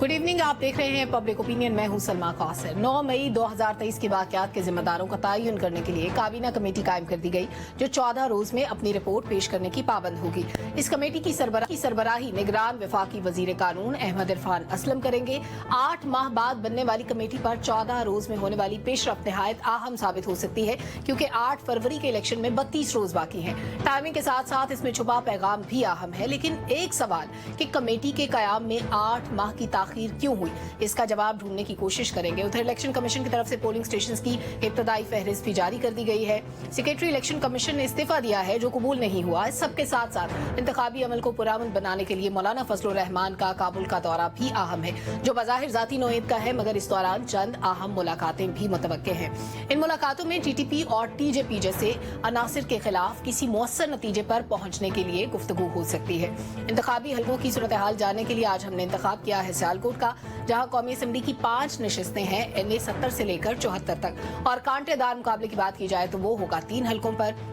Good evening, आप देख रहे हैं पब्लिक ओपिनियन। मैं हूं सलमा कासिर। 9 मई 2023 के वाकयात के जिम्मेदारों का तयन करने के लिए काबीना कमेटी कायम कर दी गई, जो 14 रोज में अपनी रिपोर्ट पेश करने की पाबंद होगी। इस कमेटी की सरबराही निगरान वफाकी वजीर कानून अहमद इरफान असलम करेंगे। 8 माह बाद बनने वाली कमेटी पर 14 रोज में होने वाली पेशरफ्त निहायत अहम साबित हो सकती है, क्योंकि 8 फरवरी के इलेक्शन में 32 रोज बाकी हैं। टाइमिंग के साथ साथ इसमें छुपा पैगाम भी अहम है। लेकिन एक सवाल कि कमेटी के कयाम में 8 माह की ताखीर क्यों हुई, इसका जवाब ढूंढने की कोशिश करेंगे। उधर इलेक्शन कमीशन की तरफ से पोलिंग स्टेशंस की इब्तदाई फहरिस्त भी जारी कर दी गई है। सेक्रेटरी इलेक्शन कमीशन ने इस्तीफा दिया है, जो कबूल नहीं हुआ। इस सबके साथ साथ इंतखाबी अमल को पुरअमन बनाने के लिए मौलाना फजलुर रहमान का काबुल का दौरा भी अहम है, जो बज़ाहिर ज़ाती नौयत का है, मगर इस दौरान चंद अहम मुलाकातें भी मुतवक्के हैं। इन मुलाकातों में टीटीपी और टीजेपी जैसे अनासिर के खिलाफ किसी मुअस्सर नतीजे पर पहुंचने के लिए गुफ्तगू हो सकती है। इंतखाबी हलकों की सूरत हाल जानने के लिए आज हमने इंतखाब किया है सियालकोट का, जहां कौमी असेंबली की 5 नशिस्तें हैं, NA 70 से लेकर 74 तक। और कांटेदार मुकाबले की बात की जाए तो वो होगा 3 हलकों पर।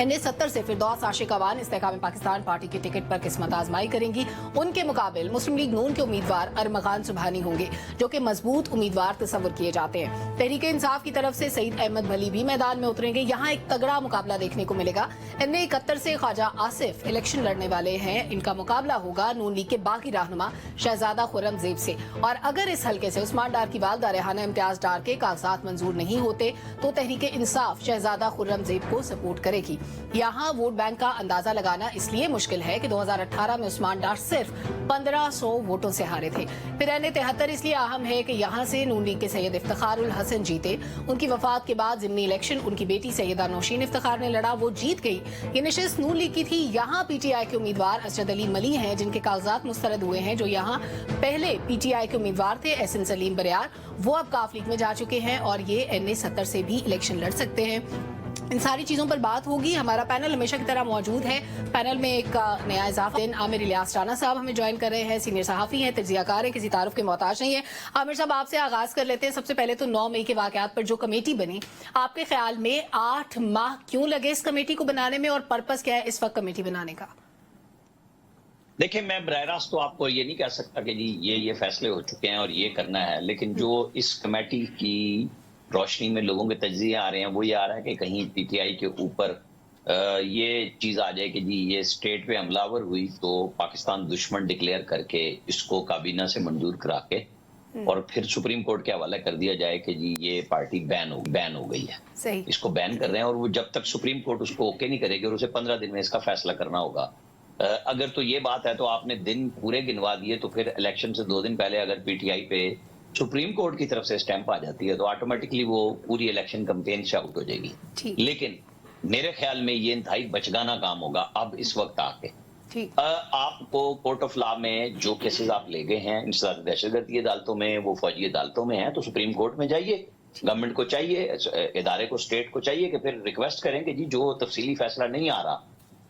NA 70 से फिरदौस आशिक अवान इस्तेकाम पाकिस्तान पार्टी के टिकट पर किस्मत आजमाई करेंगी। उनके मुकाबिल मुस्लिम लीग नून के उम्मीदवार अरमगान सुबहानी होंगे, जो कि मजबूत उम्मीदवार तस्वर किए जाते हैं। तहरीक इंसाफ की तरफ से सईद अहमद भली भी मैदान में उतरेंगे। यहाँ एक तगड़ा मुकाबला देखने को मिलेगा। NA 71 से ख्वाजा आसिफ इलेक्शन लड़ने वाले हैं। इनका मुकाबला होगा नून लीग के बाकी रहनुमा शहजादा खुर्रम ज़ेब से। और अगर इस हल्के से उस्मान डार की वालदा रेहाना इम्तियाज डार के कागजात मंजूर नहीं होते तो तहरीक इंसाफ शहजादा खुर्रम ज़ेब को सपोर्ट करेगी। यहाँ वोट बैंक का अंदाजा लगाना इसलिए मुश्किल है कि 2018 में उस्मान डार सिर्फ 1500 वोटों से हारे थे। फिर NA 73 इसलिए अहम है कि यहाँ से नून लीग के सैयद इफ्तिखारुल हसन जीते। उनकी वफात के बाद ज़िमनी इलेक्शन उनकी बेटी सैयदा नौशीन इफ्तिखार ने लड़ा, वो जीत गई। ये नशिस्त नून लीग की थी। यहाँ PTI के उम्मीदवार असरद अली मली हैं, जिनके कागजात मुस्तरद हुए हैं, जो यहाँ पहले PTI के उम्मीदवार थे एहसन सलीम बरियार। वो अब काफ लीग में जा चुके हैं और ये NA 70 से भी इलेक्शन लड़ सकते हैं। इन सारी चीजों पर बात होगी। हमारा पैनल हमेशा की तरह मौजूद है। पैनल में एक नया इजाफा, आमिर इलियास राना साहब हमें ज्वाइन कर रहे हैं। सीनियर सहाफी हैं, तज्जियाकार हैं, किसी तारुफ के मोहताज नहीं है। आमिर साहब, आपसे आगाज कर लेते हैं। सबसे पहले तो 9 मई के वाकयात पर जो कमेटी बनी, आपके ख्याल में 8 माह क्यों लगे इस कमेटी को बनाने में, और पर्पस क्या है इस वक्त कमेटी बनाने का? देखिए, मैं बराह रास्त तो आपको ये नहीं कह सकता कि जी ये फैसले हो चुके हैं और ये करना है, लेकिन जो इस कमेटी की रोशनी में लोगों के तज्जिए आ रहे हैं वो ये आ रहा है कि कहीं PTI के ऊपर ये चीज आ जाए कि जी ये स्टेट पे हमलावर हुई तो पाकिस्तान दुश्मन डिक्लेयर करके इसको काबीना से मंजूर करा के और फिर सुप्रीम कोर्ट के हवाले कर दिया जाए कि जी ये पार्टी बैन हो गई है। सही। इसको बैन कर रहे हैं और वो जब तक सुप्रीम कोर्ट उसको ओके नहीं करेगी और उसे 15 दिन में इसका फैसला करना होगा। अगर तो ये बात है तो आपने दिन पूरे गिनवा दिए, तो फिर इलेक्शन से 2 दिन पहले अगर PTI पे सुप्रीम कोर्ट की तरफ से स्टैंप आ जाती है तो ऑटोमेटिकली वो पूरी इलेक्शन कैंपेन से आउट हो जाएगी। लेकिन मेरे ख्याल में ये इंतहाई बचगाना काम होगा अब इस वक्त आके। आपको कोर्ट ऑफ लॉ में जो केसेस आप ले गए हैं, इंसदाद दहशतगर्दी अदालतों में, वो फौजी अदालतों में हैं, तो सुप्रीम कोर्ट में जाइए। गवर्नमेंट को चाहिए, इदारे को, स्टेट को चाहिए कि फिर रिक्वेस्ट करें कि जी जो तफसीली फैसला नहीं आ रहा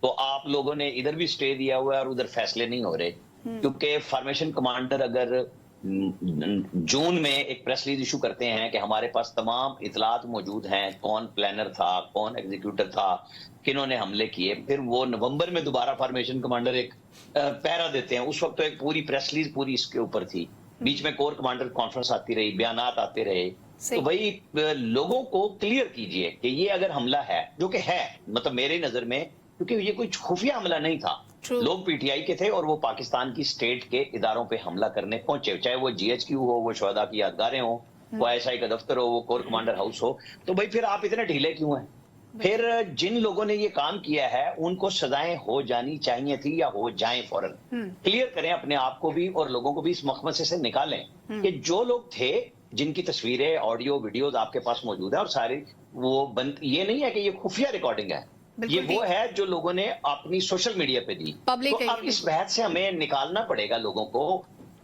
तो आप लोगों ने इधर भी स्टे दिया हुआ है और उधर फैसले नहीं हो रहे। क्योंकि फॉर्मेशन कमांडर अगर जून में एक प्रेस रिलीज इशू करते हैं कि हमारे पास तमाम इतलात मौजूद हैं, कौन प्लानर था, कौन एग्जीक्यूटर था, किन्होंने हमले किए, फिर वो नवंबर में दोबारा फॉर्मेशन कमांडर एक पैरा देते हैं। उस वक्त तो एक पूरी प्रेस रिलीज पूरी इसके ऊपर थी, बीच में कोर कमांडर कॉन्फ्रेंस आती रही, बयानात आते रहे। तो भाई लोगों को क्लियर कीजिए कि ये अगर हमला है, जो कि है, मतलब मेरे नजर में, क्योंकि ये कोई खुफिया हमला नहीं था। लोग PTI के थे और वो पाकिस्तान की स्टेट के इदारों पे हमला करने पहुंचे, चाहे वो GHQ हो, वो शहदा की यादगारें हो, वो ISI का दफ्तर हो, वो कोर कमांडर हाउस हो। तो भाई फिर आप इतने ढीले क्यों हैं? फिर जिन लोगों ने ये काम किया है उनको सजाएं हो जानी चाहिए थी या हो जाएं फौरन। क्लियर करें अपने आप को भी और लोगों को भी इस मखमसे से निकालें कि जो लोग थे, जिनकी तस्वीरें, ऑडियो, वीडियोज आपके पास मौजूद है और सारी वो ये नहीं है कि ये खुफिया रिकॉर्डिंग है, ये वो है जो लोगों ने अपनी सोशल मीडिया पे दी। तो अब इस बहस से हमें निकालना पड़ेगा लोगों को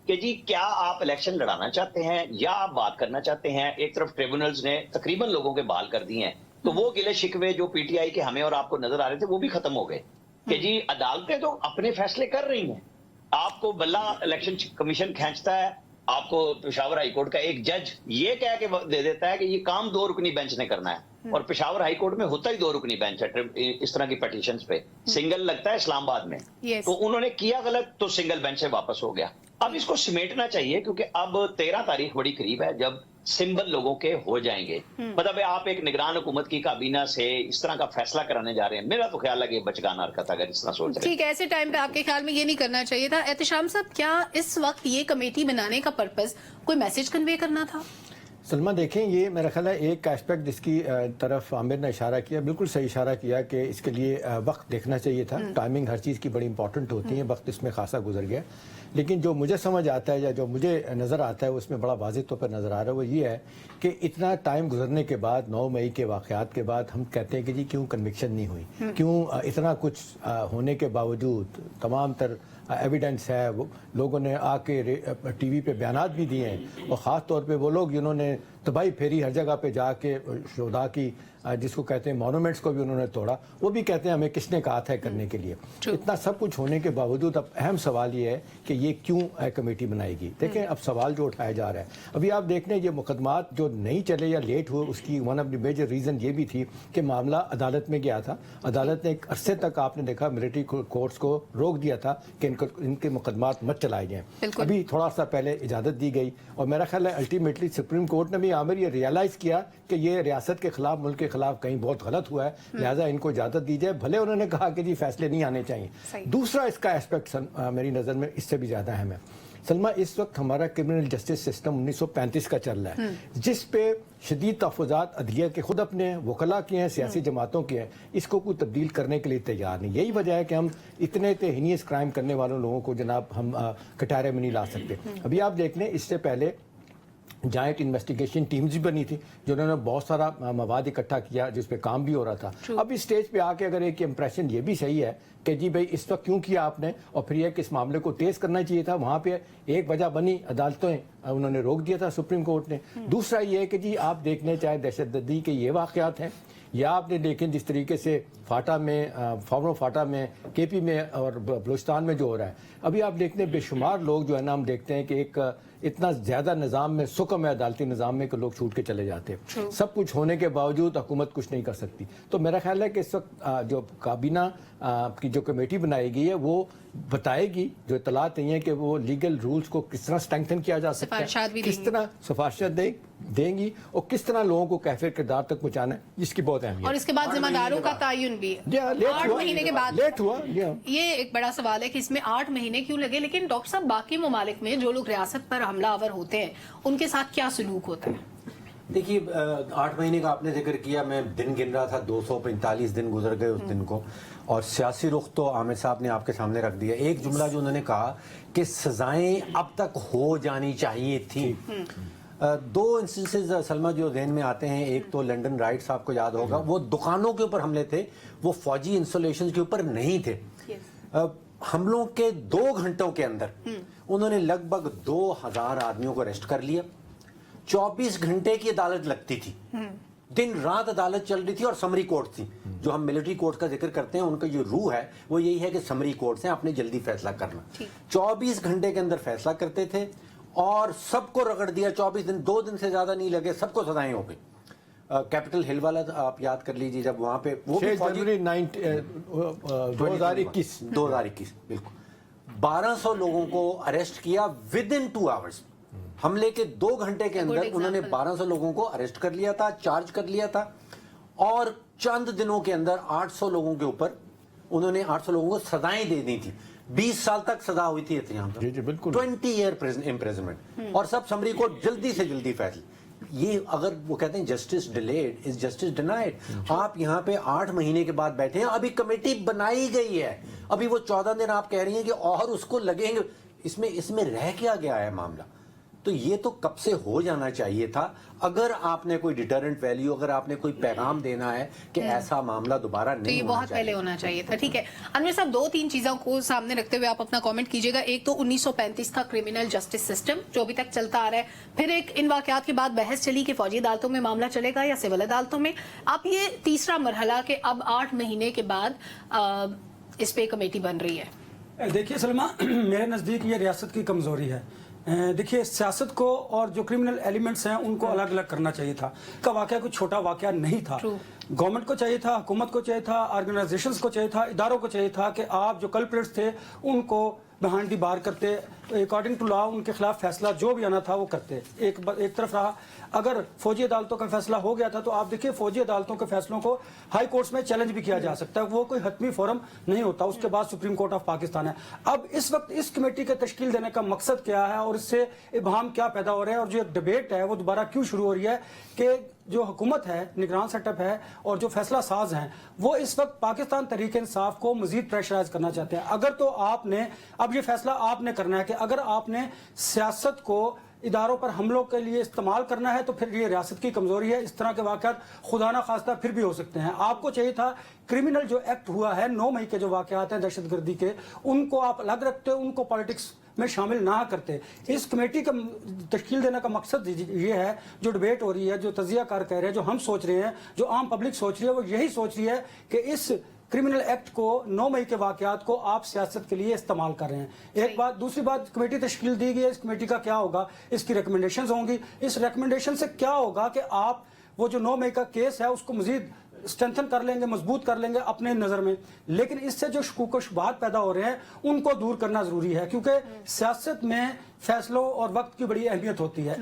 कि जी क्या आप इलेक्शन लड़ाना चाहते हैं या आप बात करना चाहते हैं। एक तरफ ट्रिब्यूनल्स ने तकरीबन लोगों के बहाल कर दिए हैं, तो वो गिले शिकवे जो PTI के हमें और आपको नजर आ रहे थे वो भी खत्म हो गए कि जी अदालतें तो अपने फैसले कर रही हैं। आपको बल्ला इलेक्शन कमीशन खींचता है, आपको पेशावर हाईकोर्ट का एक जज ये कह के दे देता है कि ये काम 2 रुकनी बेंच ने करना है, और पेशावर हाई कोर्ट में होता ही 2 रुकनी बेंच है इस तरह की पिटीशंस पे। सिंगल लगता है इस्लामाबाद में, तो उन्होंने किया गलत तो सिंगल बेंच से वापस हो गया। अब इसको समेटना चाहिए क्योंकि अब 13 तारीख बड़ी करीब है जब सिंबल लोगों के हो जाएंगे। मतलब आप एक निगरान हुकूमत की काबीना से इस तरह का फैसला कराने जा रहे हैं, मेरा तो ख्याल है कि बचकाना हरकत अगर इस तरह सोच रहे हैं। ठीक है, ऐसे टाइम पे आपके ख्याल में ये नहीं करना चाहिए था। एहतशाम साहब, क्या इस वक्त ये कमेटी बनाने का पर्पस कोई मैसेज कन्वे करना था? सलमा देखें, ये मेरा ख्याल है एक एस्पेक्ट जिसकी तरफ आमिर ने इशारा किया, बिल्कुल सही इशारा किया कि इसके लिए वक्त देखना चाहिए था। टाइमिंग हर चीज़ की बड़ी इंपॉर्टेंट होती है, वक्त इसमें खासा गुजर गया। लेकिन जो मुझे समझ आता है या जो मुझे नज़र आता है उसमें बड़ा वाज़ेह तौर पर नज़र आ रहा है वो ये है कि इतना टाइम गुजरने के बाद 9 मई के वाक़यात के बाद हम कहते हैं कि जी क्यों कन्विक्शन नहीं हुई, क्यों इतना कुछ होने के बावजूद तमाम तर एविडेंस है, वो लोगों ने आके टीवी पे बयानात भी दिए हैं और ख़ास तौर पे वो लोग जिन्होंने तबाही फेरी हर जगह पे जाके शुहदा की जिसको कहते हैं मॉन्यूमेंट्स को भी उन्होंने तोड़ा, वो भी कहते हैं हमें किसने कहा था करने के लिए। इतना सब कुछ होने के बावजूद अब अहम सवाल ये है कि ये क्यों कमेटी बनाएगी। देखें, अब सवाल जो उठाया जा रहा है, अभी आप देख लें ये मुकदमात जो नहीं चले या लेट हुए, उसकी one of the major reason ये भी थी कि मामला अदालत में गया था। अदालत ने एक अरसे तक आपने देखा मिलिट्री कोर्ट्स को रोक दिया था कि इनके मुकदमात मत चलाए जाएँ। अभी थोड़ा सा पहले इजाज़त दी गई और मेरा ख्याल है अल्टीमेटली सुप्रीम कोर्ट ने भी आमिर ये रियलाइज़ किया कि ये रियासत के खिलाफ, मुल्क के खिलाफ कहीं बहुत गलत हुआ है, लिहाजा इनको इजाज़त दी जाए। भले उन्होंने कहा कि जी फैसले नहीं आने चाहिए। दूसरा इसका एस्पेक्ट मेरी नज़र में इससे भी ज़्यादा अहम है। सलमा, इस वक्त हमारा क्रिमिनल जस्टिस सिस्टम 1935 का चल रहा है, जिस पे शदीद तहफ़्फ़ुज़ात अदलिया के खुद अपने वकला के हैं, सियासी जमातों के हैं, इसको कोई तब्दील करने के लिए तैयार नहीं। यही वजह है कि हम इतने हिनियस क्राइम करने वालों लोगों को जनाब हम कटारे में नहीं ला सकते। अभी आप देख लें, इससे पहले जॉइंट इन्वेस्टिगेशन टीम्स भी बनी थी जिन्होंने बहुत सारा मवाद इकट्ठा किया जिस पे काम भी हो रहा था। अब इस स्टेज पे आके अगर एक इम्प्रेशन ये भी सही है कि जी भाई इस वक्त क्यों किया आपने, और फिर यह कि इस मामले को तेज करना चाहिए था, वहाँ पे एक वजह बनी अदालतें उन्होंने रोक दिया था सुप्रीम कोर्ट ने। दूसरा ये है कि जी आप देखने चाहे दहशतगर्दी के ये वाक़यात हैं या आपने देखें जिस तरीके से फाटा में फाटा में केपी में और बलूचिस्तान में जो हो रहा है, अभी आप देखते हैं बेशुमार लोग जो है ना, हम देखते हैं कि एक इतना ज़्यादा निज़ाम में सुकम है अदालती निज़ाम में कि लोग छूट के चले जाते हैं। सब कुछ होने के बावजूद हुकूमत कुछ नहीं कर सकती। तो मेरा ख्याल है कि इस वक्त जो काबीना की जो कमेटी बनाई गई है वो बताएगी, जो इतलात नहीं है कि वो लीगल रूल्स को किस तरह स्ट्रेंथन किया जा सकता है, किस तरह सिफारिशें देंगी और किस तरह लोगों को कैफिर किरदार तक पहुँचाना है, जिसकी बहुत अहमियत है। और इसके बाद जिम्मेदारों का तयन भी 8 महीने के बाद लेट हुआ। ये एक बड़ा सवाल है कि इसमें 8 महीने क्यों लगे। लेकिन डॉक्टर साहब, बाकी ममालिक में जो लोग रियासत पर हमलावर होते हैं उनके साथ क्या सलूक होता है? देखिए, 8 महीने का आपने जिक्र किया, मैं दिन गिन रहा था, 245 दिन गुजर गए उस दिन को, और सियासी रुख तो आमिर साहब ने आपके सामने रख दिया। एक जुमला जो उन्होंने कहा कि सजाएं अब तक हो जानी चाहिए थी। 2 इंस्टेंसेस सलमा जो ज़हन में आते हैं, एक तो लंदन राइट्स, आपको याद होगा, वो दुकानों के ऊपर हमले थे, वो फौजी इंस्टॉलेशन के ऊपर नहीं थे। हमलों के 2 घंटों के अंदर उन्होंने लगभग 2000 आदमियों को अरेस्ट कर लिया। 24 घंटे की अदालत लगती थी, दिन रात अदालत चल रही थी और समरी कोर्ट थी। जो हम मिलिट्री कोर्ट का जिक्र करते हैं, उनका जो रूह है वो यही है कि समरी कोर्ट से आपने जल्दी फैसला करना। 24 घंटे के अंदर फैसला करते थे और सबको रगड़ दिया। 24 दिन, 2 दिन से ज्यादा नहीं लगे, सबको सजाएं हो गई। कैपिटल हिल वाला आप याद कर लीजिए, जब वहां पे वो 2021 बिल्कुल 1200 लोगों को अरेस्ट किया विद इन 2 आवर्स। हमले के 2 घंटे के अंदर उन्होंने 1200 लोगों को अरेस्ट कर लिया था, चार्ज कर लिया था, और चंद दिनों के अंदर 800 लोगों के ऊपर उन्होंने 800 लोगों को सजाएं दे दी थी। 20 साल तक सजा हुई थी यहाँ पर, 20 ईयर इम्प्रिजनमेंट, और सब समरी कोर्ट जल्दी से जल्दी फैसले। ये अगर वो कहते हैं justice delayed is justice denied. आप यहाँ पे 8 महीने के बाद बैठे हैं, अभी कमेटी बनाई गई है, अभी वो 14 दिन आप कह रही हैं कि और उसको लगेंगे। इसमें रह क्या गया है मामला? तो ये तो कब से हो जाना चाहिए था। अगर आपने कोई डिटरेंट वैल्यू, अगर आपने कोई पैगाम देना है कि ऐसा मामला दोबारा नहीं, तो ये बहुत पहले होना चाहिए था। ठीक है अनवर साहब, 2-3 चीजों को सामने रखते हुए आप अपना कमेंट कीजिएगा। एक तो 1935 का क्रिमिनल जस्टिस सिस्टम जो अभी तक चलता आ रहा है, फिर एक इन वाकयात के बाद बहस चली कि फौजी अदालतों में मामला चलेगा या सिविल अदालतों में। आप ये तीसरा मरहला कि अब 8 महीने के बाद इस पे कमेटी बन रही है। देखिए सलमा, मेरे नज़दीक ये रियासत की कमजोरी है। देखिए, सियासत को और जो क्रिमिनल एलिमेंट्स हैं उनको अलग अलग करना चाहिए था। का वाकया कोई छोटा वाकया नहीं था। गवर्नमेंट को चाहिए था, हुकूमत को चाहिए था, ऑर्गेनाइजेशंस को चाहिए था, इदारों को चाहिए था कि आप जो कल्प्रिट्स थे उनको बिहाइंड दी बार करते, अकॉर्डिंग टू लॉ उनके खिलाफ फैसला जो भी आना था वो करते। एक तरफ रहा, अगर फौजी अदालतों का फैसला हो गया था तो आप देखिए फौजी अदालतों के फैसलों को हाई कोर्ट्स में चैलेंज भी किया जा सकता है, वो कोई हतमी फोरम नहीं होता, उसके बाद सुप्रीम कोर्ट ऑफ पाकिस्तान है। अब इस वक्त इस कमेटी के तश्कील देने का मकसद क्या है और इससे इबहम क्या पैदा हो रहे हैं, और जो डिबेट है वो दोबारा क्यों शुरू हो रही है कि जो हुकूमत है, निगरान सेटअप है और जो फैसला साज हैं वो इस वक्त पाकिस्तान तहरीक इंसाफ को मजीद प्रेशराइज करना चाहते हैं। अगर तो आपने, अब ये फैसला आपने करना है कि अगर आपने सियासत को इदारों पर हमलों के लिए इस्तेमाल करना है तो फिर ये रियासत की कमजोरी है। इस तरह के वाक़यात खुदा ना खास्ता फिर भी हो सकते हैं। आपको चाहिए था क्रिमिनल जो एक्ट हुआ है 9 मई के जो वाक़यात हैं दहशतगर्दी के, उनको आप अलग रखते, उनको पॉलिटिक्स में शामिल ना करते। इस कमेटी का तश्कील देने का मकसद ये है, जो डिबेट हो रही है, जो तजियाकार कह रहे हैं, जो हम सोच रहे हैं, जो आम पब्लिक सोच रही है, वो यही सोच रही है कि इस क्रिमिनल एक्ट को 9 मई के वाकयात को आप सियासत के लिए इस्तेमाल कर रहे हैं। एक बात, दूसरी बात, कमेटी तश्कील दी गई है, इस कमेटी का क्या होगा, इसकी रिकमेंडेशंस होंगी। इस रिकमेंडेशन से क्या होगा कि आप वो जो 9 मई का केस है उसको मजीद स्ट्रेंथन कर लेंगे, मजबूत कर लेंगे अपने नजर में, लेकिन इससे जो शकूक व शुबहात पैदा हो रहे हैं उनको दूर करना जरूरी है, क्योंकि सियासत में फैसलों और वक्त की बड़ी अहमियत होती है।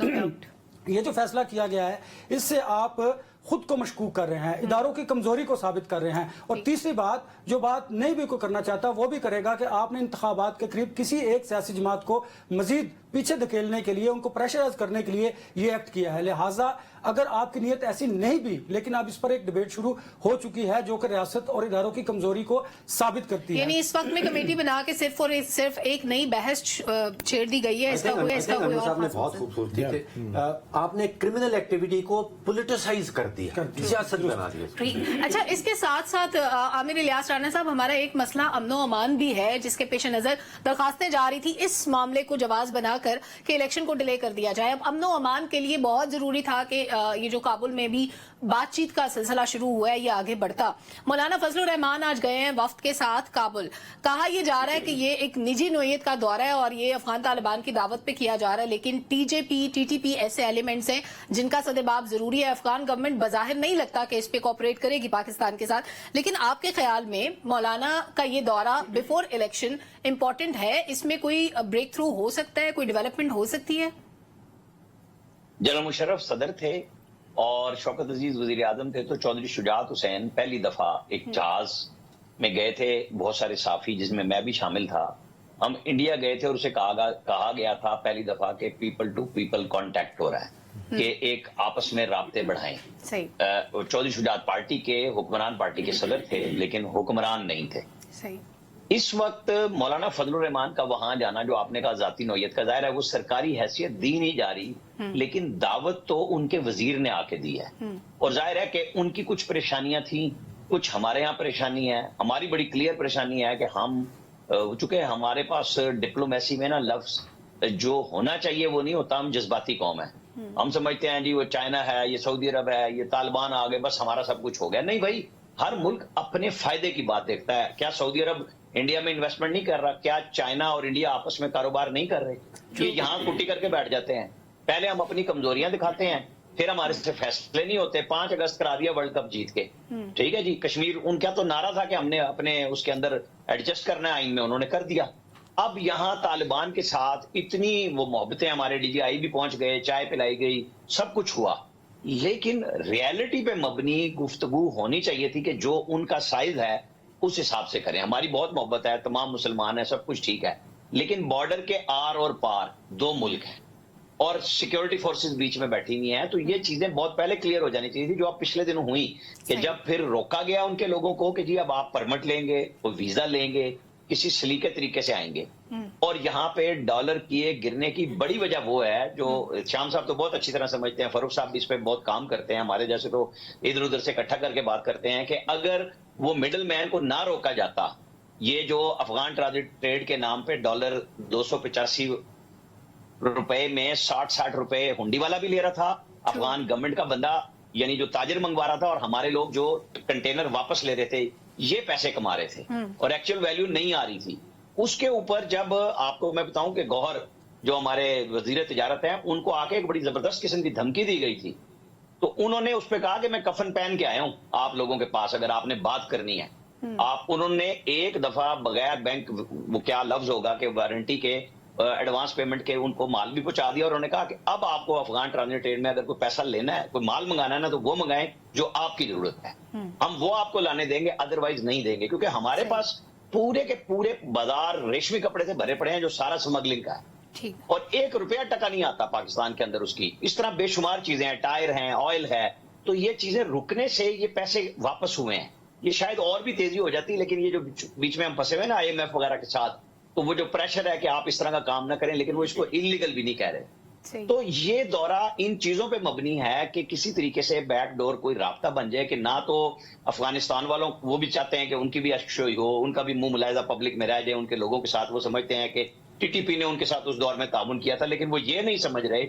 ये जो फैसला किया गया है इससे आप खुद को मशकूक कर रहे हैं, इदारों की कमजोरी को साबित कर रहे हैं। और तीसरी बात, जो बात नहीं भी कोई करना चाहता वो भी करेगा कि आपने इंतखाबात के करीब किसी एक सियासी जमात को मजीद पीछे धकेलने के लिए, उनको प्रेशराइज करने के लिए ये एक्ट किया है। लिहाजा अगर आपकी नीयत ऐसी नहीं भी, लेकिन अब इस पर एक डिबेट शुरू हो चुकी है जो कि रियासत और इदारों की कमजोरी को साबित करती है। यानी इस वक्त में कमेटी बना के सिर्फ और सिर्फ एक नई बहस छेड़ दी गई है। इसका कोई और बहुत खूबसूरती आपने क्रिमिनल एक्टिविटी को पोलिटिसाइज कर दिया, सियासत बना दिया। अच्छा, इसके साथ साथ आमिर इलियास राणा साहब, हमारा एक मसला अमनो अमान भी है जिसके पेश नजर दरखास्तें जा रही थी इस मामले को जवाज बनाकर कि इलेक्शन को डिले कर दिया जाए। अब अमनो अमान के लिए बहुत जरूरी था कि ये जो काबुल में भी बातचीत का सिलसिला शुरू हुआ है ये आगे बढ़ता। मौलाना फजलुर रहमान आज गए हैं वफ्द के साथ काबुल। कहा यह जा रहा है कि ये एक निजी नोयत का दौरा है और ये अफगान तालिबान की दावत पे किया जा रहा है, लेकिन टीजेपी, टीटीपी ऐसे एलिमेंट्स हैं जिनका सदेबाब जरूरी है। अफगान गवर्नमेंट बजाहिर नहीं लगता कि इस पे कोऑपरेट करेगी पाकिस्तान के साथ, लेकिन आपके ख्याल में मौलाना का ये दौरा बिफोर इलेक्शन इंपॉर्टेंट है, इसमें कोई ब्रेक थ्रू हो सकता है, कोई डेवलपमेंट हो सकती है? जनरल मुशर्रफ सदर थे और शौकत अजीज वजीर आजम थे, तो चौधरी शुजात हुसैन पहली दफा एक जहाज में गए थे, बहुत सारे साफी जिसमें मैं भी शामिल था। हम इंडिया गए थे और उसे कहा गया था पहली दफा के पीपल टू पीपल कांटेक्ट हो रहा है कि एक आपस में राब्ते बढ़ाएं। सही। चौधरी शुजात पार्टी के हुक्मरान पार्टी के सदर थे लेकिन हुक्मरान नहीं थे। सही। इस वक्त मौलाना फजलुर रहमान का वहां जाना, जो आपने कहा जाती नौयत का, जाहिर है वो सरकारी हैसियत दी नहीं जा रही, लेकिन दावत तो उनके वजीर ने आके दी है। और जाहिर है कि उनकी कुछ परेशानियां थी, कुछ हमारे यहाँ परेशानी है। हमारी बड़ी क्लियर परेशानी है कि हम चूंकि हमारे पास डिप्लोमेसी में ना लफ्ज जो होना चाहिए वो नहीं होता, हम जज्बाती कौम है। हम समझते हैं जी वो चाइना है, ये सऊदी अरब है, ये तालिबान आ गए, बस हमारा सब कुछ हो गया। नहीं भाई, हर मुल्क अपने फायदे की बात देखता है। क्या सऊदी अरब इंडिया में इन्वेस्टमेंट नहीं कर रहा? क्या चाइना और इंडिया आपस में कारोबार नहीं कर रहे? ये यहाँ कुट्टी करके बैठ जाते हैं। पहले हम अपनी कमजोरियां दिखाते हैं, फिर हमारे से फैसले नहीं होते। 5 अगस्त करा दिया वर्ल्ड कप जीत के, ठीक है जी। कश्मीर उनका तो नारा था कि हमने अपने उसके अंदर एडजस्ट करना है आइन में, उन्होंने कर दिया। अब यहाँ तालिबान के साथ इतनी वो मोहब्बतें, हमारे डीजीआई भी पहुंच गए, चाय पिलाई गई, सब कुछ हुआ, लेकिन रियलिटी पे मबनी गुफ्तगू होनी चाहिए थी कि जो उनका साइज है उस हिसाब से करें। हमारी बहुत मोहब्बत है, तमाम मुसलमान है, सब कुछ ठीक है, लेकिन बॉर्डर के आर और पार 2 मुल्क हैं और सिक्योरिटी फोर्सेस बीच में बैठी हुई हैं। तो ये चीजें बहुत पहले क्लियर हो जानी चाहिए थी, जो अब पिछले दिनों हुई कि जब फिर रोका गया उनके लोगों को कि जी अब आप परमिट लेंगे, वो वीजा लेंगे, किसी सलीके तरीके से आएंगे। और यहाँ पे डॉलर की गिरने की बड़ी वजह वो है, जो श्याम साहब तो बहुत अच्छी तरह समझते हैं, फरूख साहब भी इस पे बहुत काम करते हैं, हमारे जैसे तो इधर उधर से इकट्ठा करके बात करते हैं कि अगर वो मिडल मैन को ना रोका जाता, ये जो अफगान ट्रेड के नाम पे डॉलर 285 रुपए में 60 रुपए हुंडी वाला भी ले रहा था, अफगान गवर्नमेंट का बंदा यानी जो ताजिर मंगवा रहा था, और हमारे लोग जो कंटेनर वापस ले रहे थे, ये पैसे कमा रहे थे और एक्चुअल वैल्यू नहीं आ रही थी। उसके ऊपर जब आपको मैं बताऊं कि गौहर जो हमारे वजीर तिजारत हैं, उनको आके एक बड़ी जबरदस्त किस्म की धमकी दी गई थी, तो उन्होंने उस पर कहा कि मैं कफन पहन के आया हूं आप लोगों के पास, अगर आपने बात करनी है। आप उन्होंने एक दफा बगैर बैंक, वो क्या लफ्ज होगा कि वारंटी के, ایڈوانس پیمنٹ کے ان کو مال بھی پہنچا دیا اور انہوں نے کہا کہ اب آپ کو افغان ٹرانزٹ ٹریڈ میں اگر کوئی پیسہ لینا ہے، کوئی مال منگانا ہے نا، تو وہ منگائیں جو آپ کی ضرورت ہے، ہم وہ آپ کو لانے دیں گے، ادروائز نہیں دیں گے، کیونکہ ہمارے پاس پورے کے پورے بازار ریشمی کپڑے سے بھرے پڑے ہیں جو سارا سمگلنگ کا ہے، اور 1 روپیہ ٹکا نہیں آتا پاکستان کے اندر اس کی. اس طرح بے شمار چیزیں ہیں، ٹائر ہیں، آئل ہے. تو یہ چیزیں رکنے سے یہ پیسے واپس ہوئے ہیں. یہ شاید اور بھی تیزی ہو جاتی، لیکن یہ جو بیچ میں ہم پھنسے ہوئے نا IMF وغیرہ کے ساتھ، تو وہ جو پریشر ہے کہ آپ اس طرح کا کام نہ کریں، لیکن وہ اس کو انلیگل بھی نہیں کہہ رہے. تو یہ دورہ ان چیزوں پہ مبنی ہے کہ کسی طریقے سے بیک ڈور کوئی رابطہ بن جائے کہ نہ تو افغانستان والوں وہ بھی چاہتے ہیں کہ ان کی بھی اشکشوئی ہو، ان کا بھی منہ ملاحظہ پبلک میں رہ جائے ان کے لوگوں کے ساتھ. وہ سمجھتے ہیں کہ TTP نے ان کے ساتھ اس دور میں تعاون کیا تھا، لیکن وہ یہ نہیں سمجھ رہے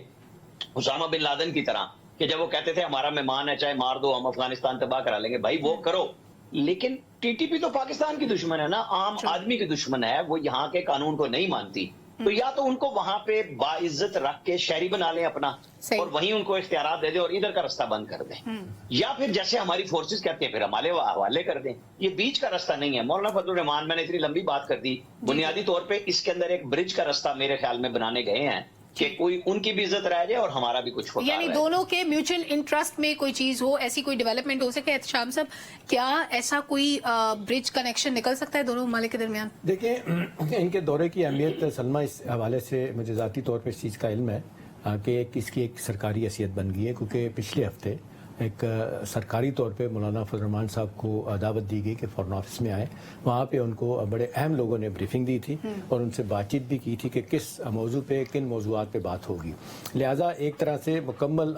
اسامہ بن لادن کی طرح کہ جب وہ کہتے تھے ہمارا مہمان ہے چاہے مار دو، ہم افغانستان تباہ کرا لیں گے. بھائی وہ کرو، لیکن TTP تو پاکستان کی دشمن ہے نا، عام آدمی کی دشمن ہے. وہ یہاں کے قانون کو نہیں مانتی. تو یا تو ان کو وہاں پہ باعزت رکھ کے شہری بنا لیں اپنا، اور وہیں ان کو اختیارات دے دیں اور ادھر کا راستہ بند کر دیں، یا پھر جیسے ہماری فورسز کہتے ہیں پھر ہمارے حوالے کر دیں. یہ بیچ کا راستہ نہیں ہے. مولانا فضل الرحمان، میں نے اتنی لمبی بات کر دی، بنیادی طور پہ اس کے اندر ایک برج کا راستہ میرے خیال میں بنانے گئے ہیں کہ کوئی ان کی بھی عزت رہ جائے اور ہمارا بھی کچھ ہوتا ہے، یعنی دونوں کے میوچل انٹرسٹ میں کوئی چیز ہو، ایسی کوئی ڈیولپمنٹ ہو سکے. احتشام صاحب، کیا ایسا کوئی برج کنیکشن نکل سکتا ہے دونوں ممالک کے درمیان؟ دیکھیں، ان کے دورے کی اہمیت سلمہ اس حوالے سے مجھے ذاتی طور پہ اس چیز کا علم ہے کہ اس کی ایک سرکاری حیثیت بن گئی ہے، کیونکہ پچھلے ہفتے ایک سرکاری طور پہ مولانا فضل الرحمان صاحب کو دعوت دی گئی کہ فارن آفس میں آئے. وہاں پہ ان کو بڑے اہم لوگوں نے بریفنگ دی تھی اور ان سے بات چیت بھی کی تھی کہ کس موضوع پہ، کن موضوعات پہ بات ہوگی. لہٰذا ایک طرح سے مکمل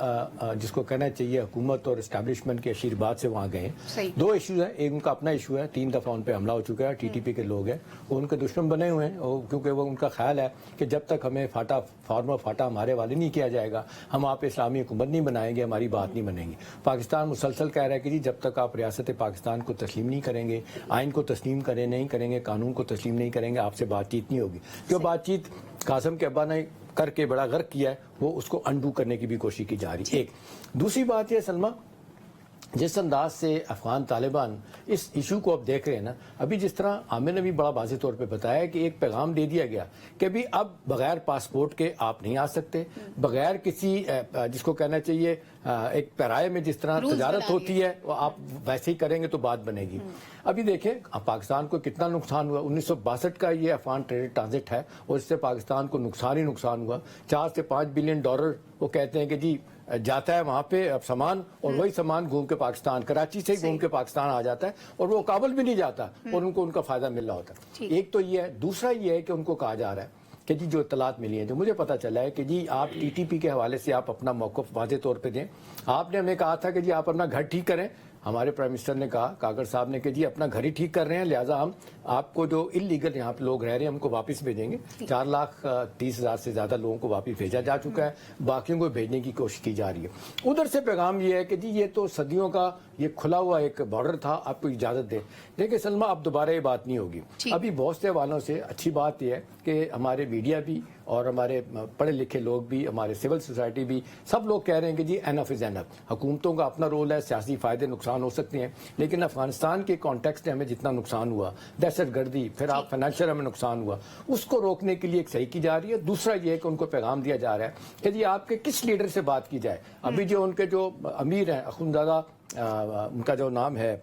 جس کو کہنا چاہیے حکومت اور اسٹیبلشمنٹ کے آشیرواد سے وہاں گئے ہیں. 2 ایشوز ہیں. ایک ان کا اپنا ایشو ہے، 3 دفعہ ان پہ حملہ ہو چکا ہے. TTP کے لوگ ہیں، وہ ان کے دشمن بنے ہوئے ہیں، کیونکہ وہ ان کا خیال ہے کہ جب تک ہمیں فارما فاٹا ہمارے والے نہیں کیا جائے گا، ہم آپ اسلامی حکومت نہیں بنائیں گے، ہماری بات نہیں بنے گی. پاکستان مسلسل کہہ رہا ہے کہ جی جب تک آپ ریاست پاکستان کو تسلیم نہیں کریں گے، آئین کو تسلیم نہیں کریں گے، قانون کو تسلیم نہیں کریں گے، آپ سے بات چیت نہیں ہوگی. جو بات چیت قاسم کے ابا نے کر کے بڑا غرق کیا ہے، وہ اس کو انڈو کرنے کی بھی کوشش کی جا رہی ہے. ایک دوسری بات یہ سلمہ، جس انداز سے افغان طالبان اس ایشو کو اب دیکھ رہے ہیں نا، ابھی جس طرح عامر نے بھی بڑا واضح طور پہ بتایا کہ ایک پیغام دے دیا گیا کہ ابھی اب بغیر پاسپورٹ کے آپ نہیں آ سکتے، بغیر کسی جس کو کہنا چاہیے ایک پیرائے میں جس طرح تجارت ہوتی ہے وہ آپ ویسے ہی کریں گے تو بات بنے گی. ابھی دیکھیں پاکستان کو کتنا نقصان ہوا. 1962 کا یہ افغان ٹریڈ ٹرانزٹ ہے اور اس سے پاکستان کو نقصان ہی نقصان ہوا. 4 سے 5 بلین ڈالر وہ کہتے ہیں کہ جی جاتا ہے وہاں پہ اب سامان، اور وہی سامان گھوم کے پاکستان، کراچی سے ہی گھوم کے پاکستان آ جاتا ہے اور وہ کابل بھی نہیں جاتا اور ان کو ان کا فائدہ مل رہا ہوتا ہے. ایک تو یہ ہے. دوسرا یہ ہے کہ ان کو کہا جا رہا ہے کہ جی جو اطلاعات ملی ہیں، جو مجھے پتہ چلا ہے کہ جی آپ TTP کے حوالے سے آپ اپنا موقف واضح طور پہ دیں. آپ نے ہمیں کہا تھا کہ جی آپ اپنا گھر ٹھیک کریں. ہمارے پرائم منسٹر نے کہا، کاکڑ صاحب نے، کہ جی اپنا گھر ہی ٹھیک کر رہے ہیں، لہٰذا ہم آپ کو جو انلیگل یہاں پہ لوگ رہ رہے ہیں ہم کو واپس بھیجیں گے. 4,30,000 سے زیادہ لوگوں کو واپس بھیجا جا چکا ہے، باقیوں کو بھیجنے کی کوشش کی جا رہی ہے. ادھر سے پیغام یہ ہے کہ جی یہ تو صدیوں کا یہ کھلا ہوا ایک بارڈر تھا، آپ کو اجازت دیں. دیکھیں سلمہ، اب دوبارہ یہ بات نہیں ہوگی. ابھی بہت سے حوالوں سے اچھی بات یہ ہے کہ ہمارے میڈیا بھی اور ہمارے پڑھے لکھے لوگ بھی، ہمارے سول سوسائٹی بھی، سب لوگ کہہ رہے ہیں کہ جی انف از انف. حکومتوں کا اپنا رول ہے، سیاسی فائدے نقصان ہو سکتے ہیں، لیکن افغانستان کے کانٹیکسٹ میں ہمیں جتنا نقصان ہوا، دہشت گردی، پھر آپ فائنینشیل ہمیں نقصان ہوا، اس کو روکنے کے لیے ایک صحیح کی جا رہی ہے. دوسرا یہ ہے کہ ان کو پیغام دیا جا رہا ہے کہ جی آپ کے کس لیڈر سے بات کی جائے. ابھی جو ان کے جو امیر ہیں اخونزادہ، ان کا جو نام ہے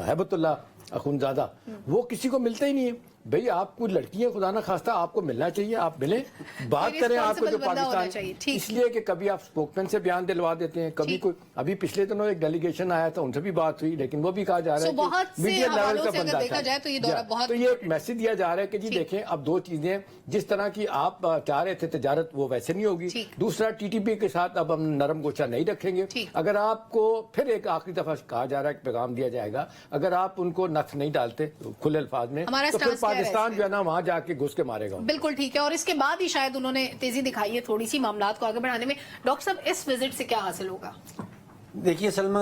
ہیبت اللہ اخونزادہ، وہ کسی کو ملتے ہی نہیں ہے. بھئی آپ کو لڑکی ہیں، خدا نہ خواستہ آپ کو ملنا چاہیے، آپ ملیں، بات کریں. آپ کو جو پاکستان، اس لیے کہ کبھی آپ اسپوکمین سے بیان دلوا دیتے ہیں، کبھی کوئی. ابھی پچھلے دنوں ایک ڈیلیگیشن آیا تھا، ان سے بھی بات ہوئی، لیکن وہ بھی کہا جا رہا ہے کہ میڈیا لیول کا بندہ تھا. تو یہ ایک میسج دیا جا رہا ہے کہ جی دیکھیں اب 2 چیزیں، جس طرح کی آپ چاہ رہے تھے تجارت وہ ویسے نہیں ہوگی. دوسرا TTP کے ساتھ اب ہم نرم گوشہ نہیں رکھیں گے. اگر آپ کو پھر ایک آخری دفعہ کہا جا رہا ہے کہ پیغام دیا جائے گا، اگر آپ ان کو نقص نہیں ڈالتے کھلے الفاظ میں، تو پھر پاکستان جو ہے نا وہاں جا کے گھس کے مارے گا. بالکل ٹھیک ہے. اور اس کے بعد ہی شاید انہوں نے تیزی دکھائی ہے تھوڑی سی معاملات کو آگے بڑھانے میں. ڈاکٹر صاحب، اس وزٹ سے کیا حاصل ہوگا؟ دیکھیے سلمہ،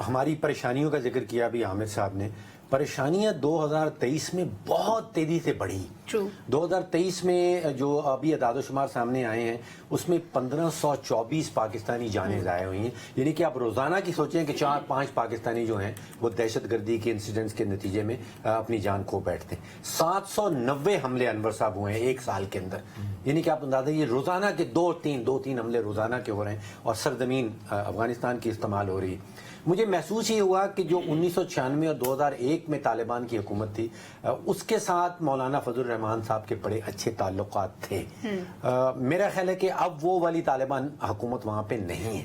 ہماری پریشانیوں کا ذکر کیا ابھی عامر صاحب نے. परेशानियां 2023 में बहुत तेजी से बढ़ी। True. 2023 में जो अभी अदाद-ओ-शुमार सामने आए हैं उसमें 1524 पाकिस्तानी जानें ज़ाया हुई हैं। यानी कि आप रोज़ाना की सोचें कि 4-5 पाकिस्तानी जो हैं वो दहशतगर्दी के इंसिडेंट्स के नतीजे में अपनी जान खो बैठते हैं। 790 हमले अनवर साहब हुए हैं एक साल के अंदर। यानी कि आप अंदाजा ये रोज़ाना के 2-3 हमले रोज़ाना के हो रहे हैं और सरजमीन अफगानिस्तान की इस्तेमाल हो रही है। मुझे महसूस ही हुआ कि जो 1996 और 2001 में तालिबान की हुकूमत थी उसके साथ मौलाना फजल रहमान साहब के बड़े अच्छे ताल्लुकात थे। मेरा ख्याल है कि अब वो वाली तालिबान हुकूमत वहाँ पे नहीं है,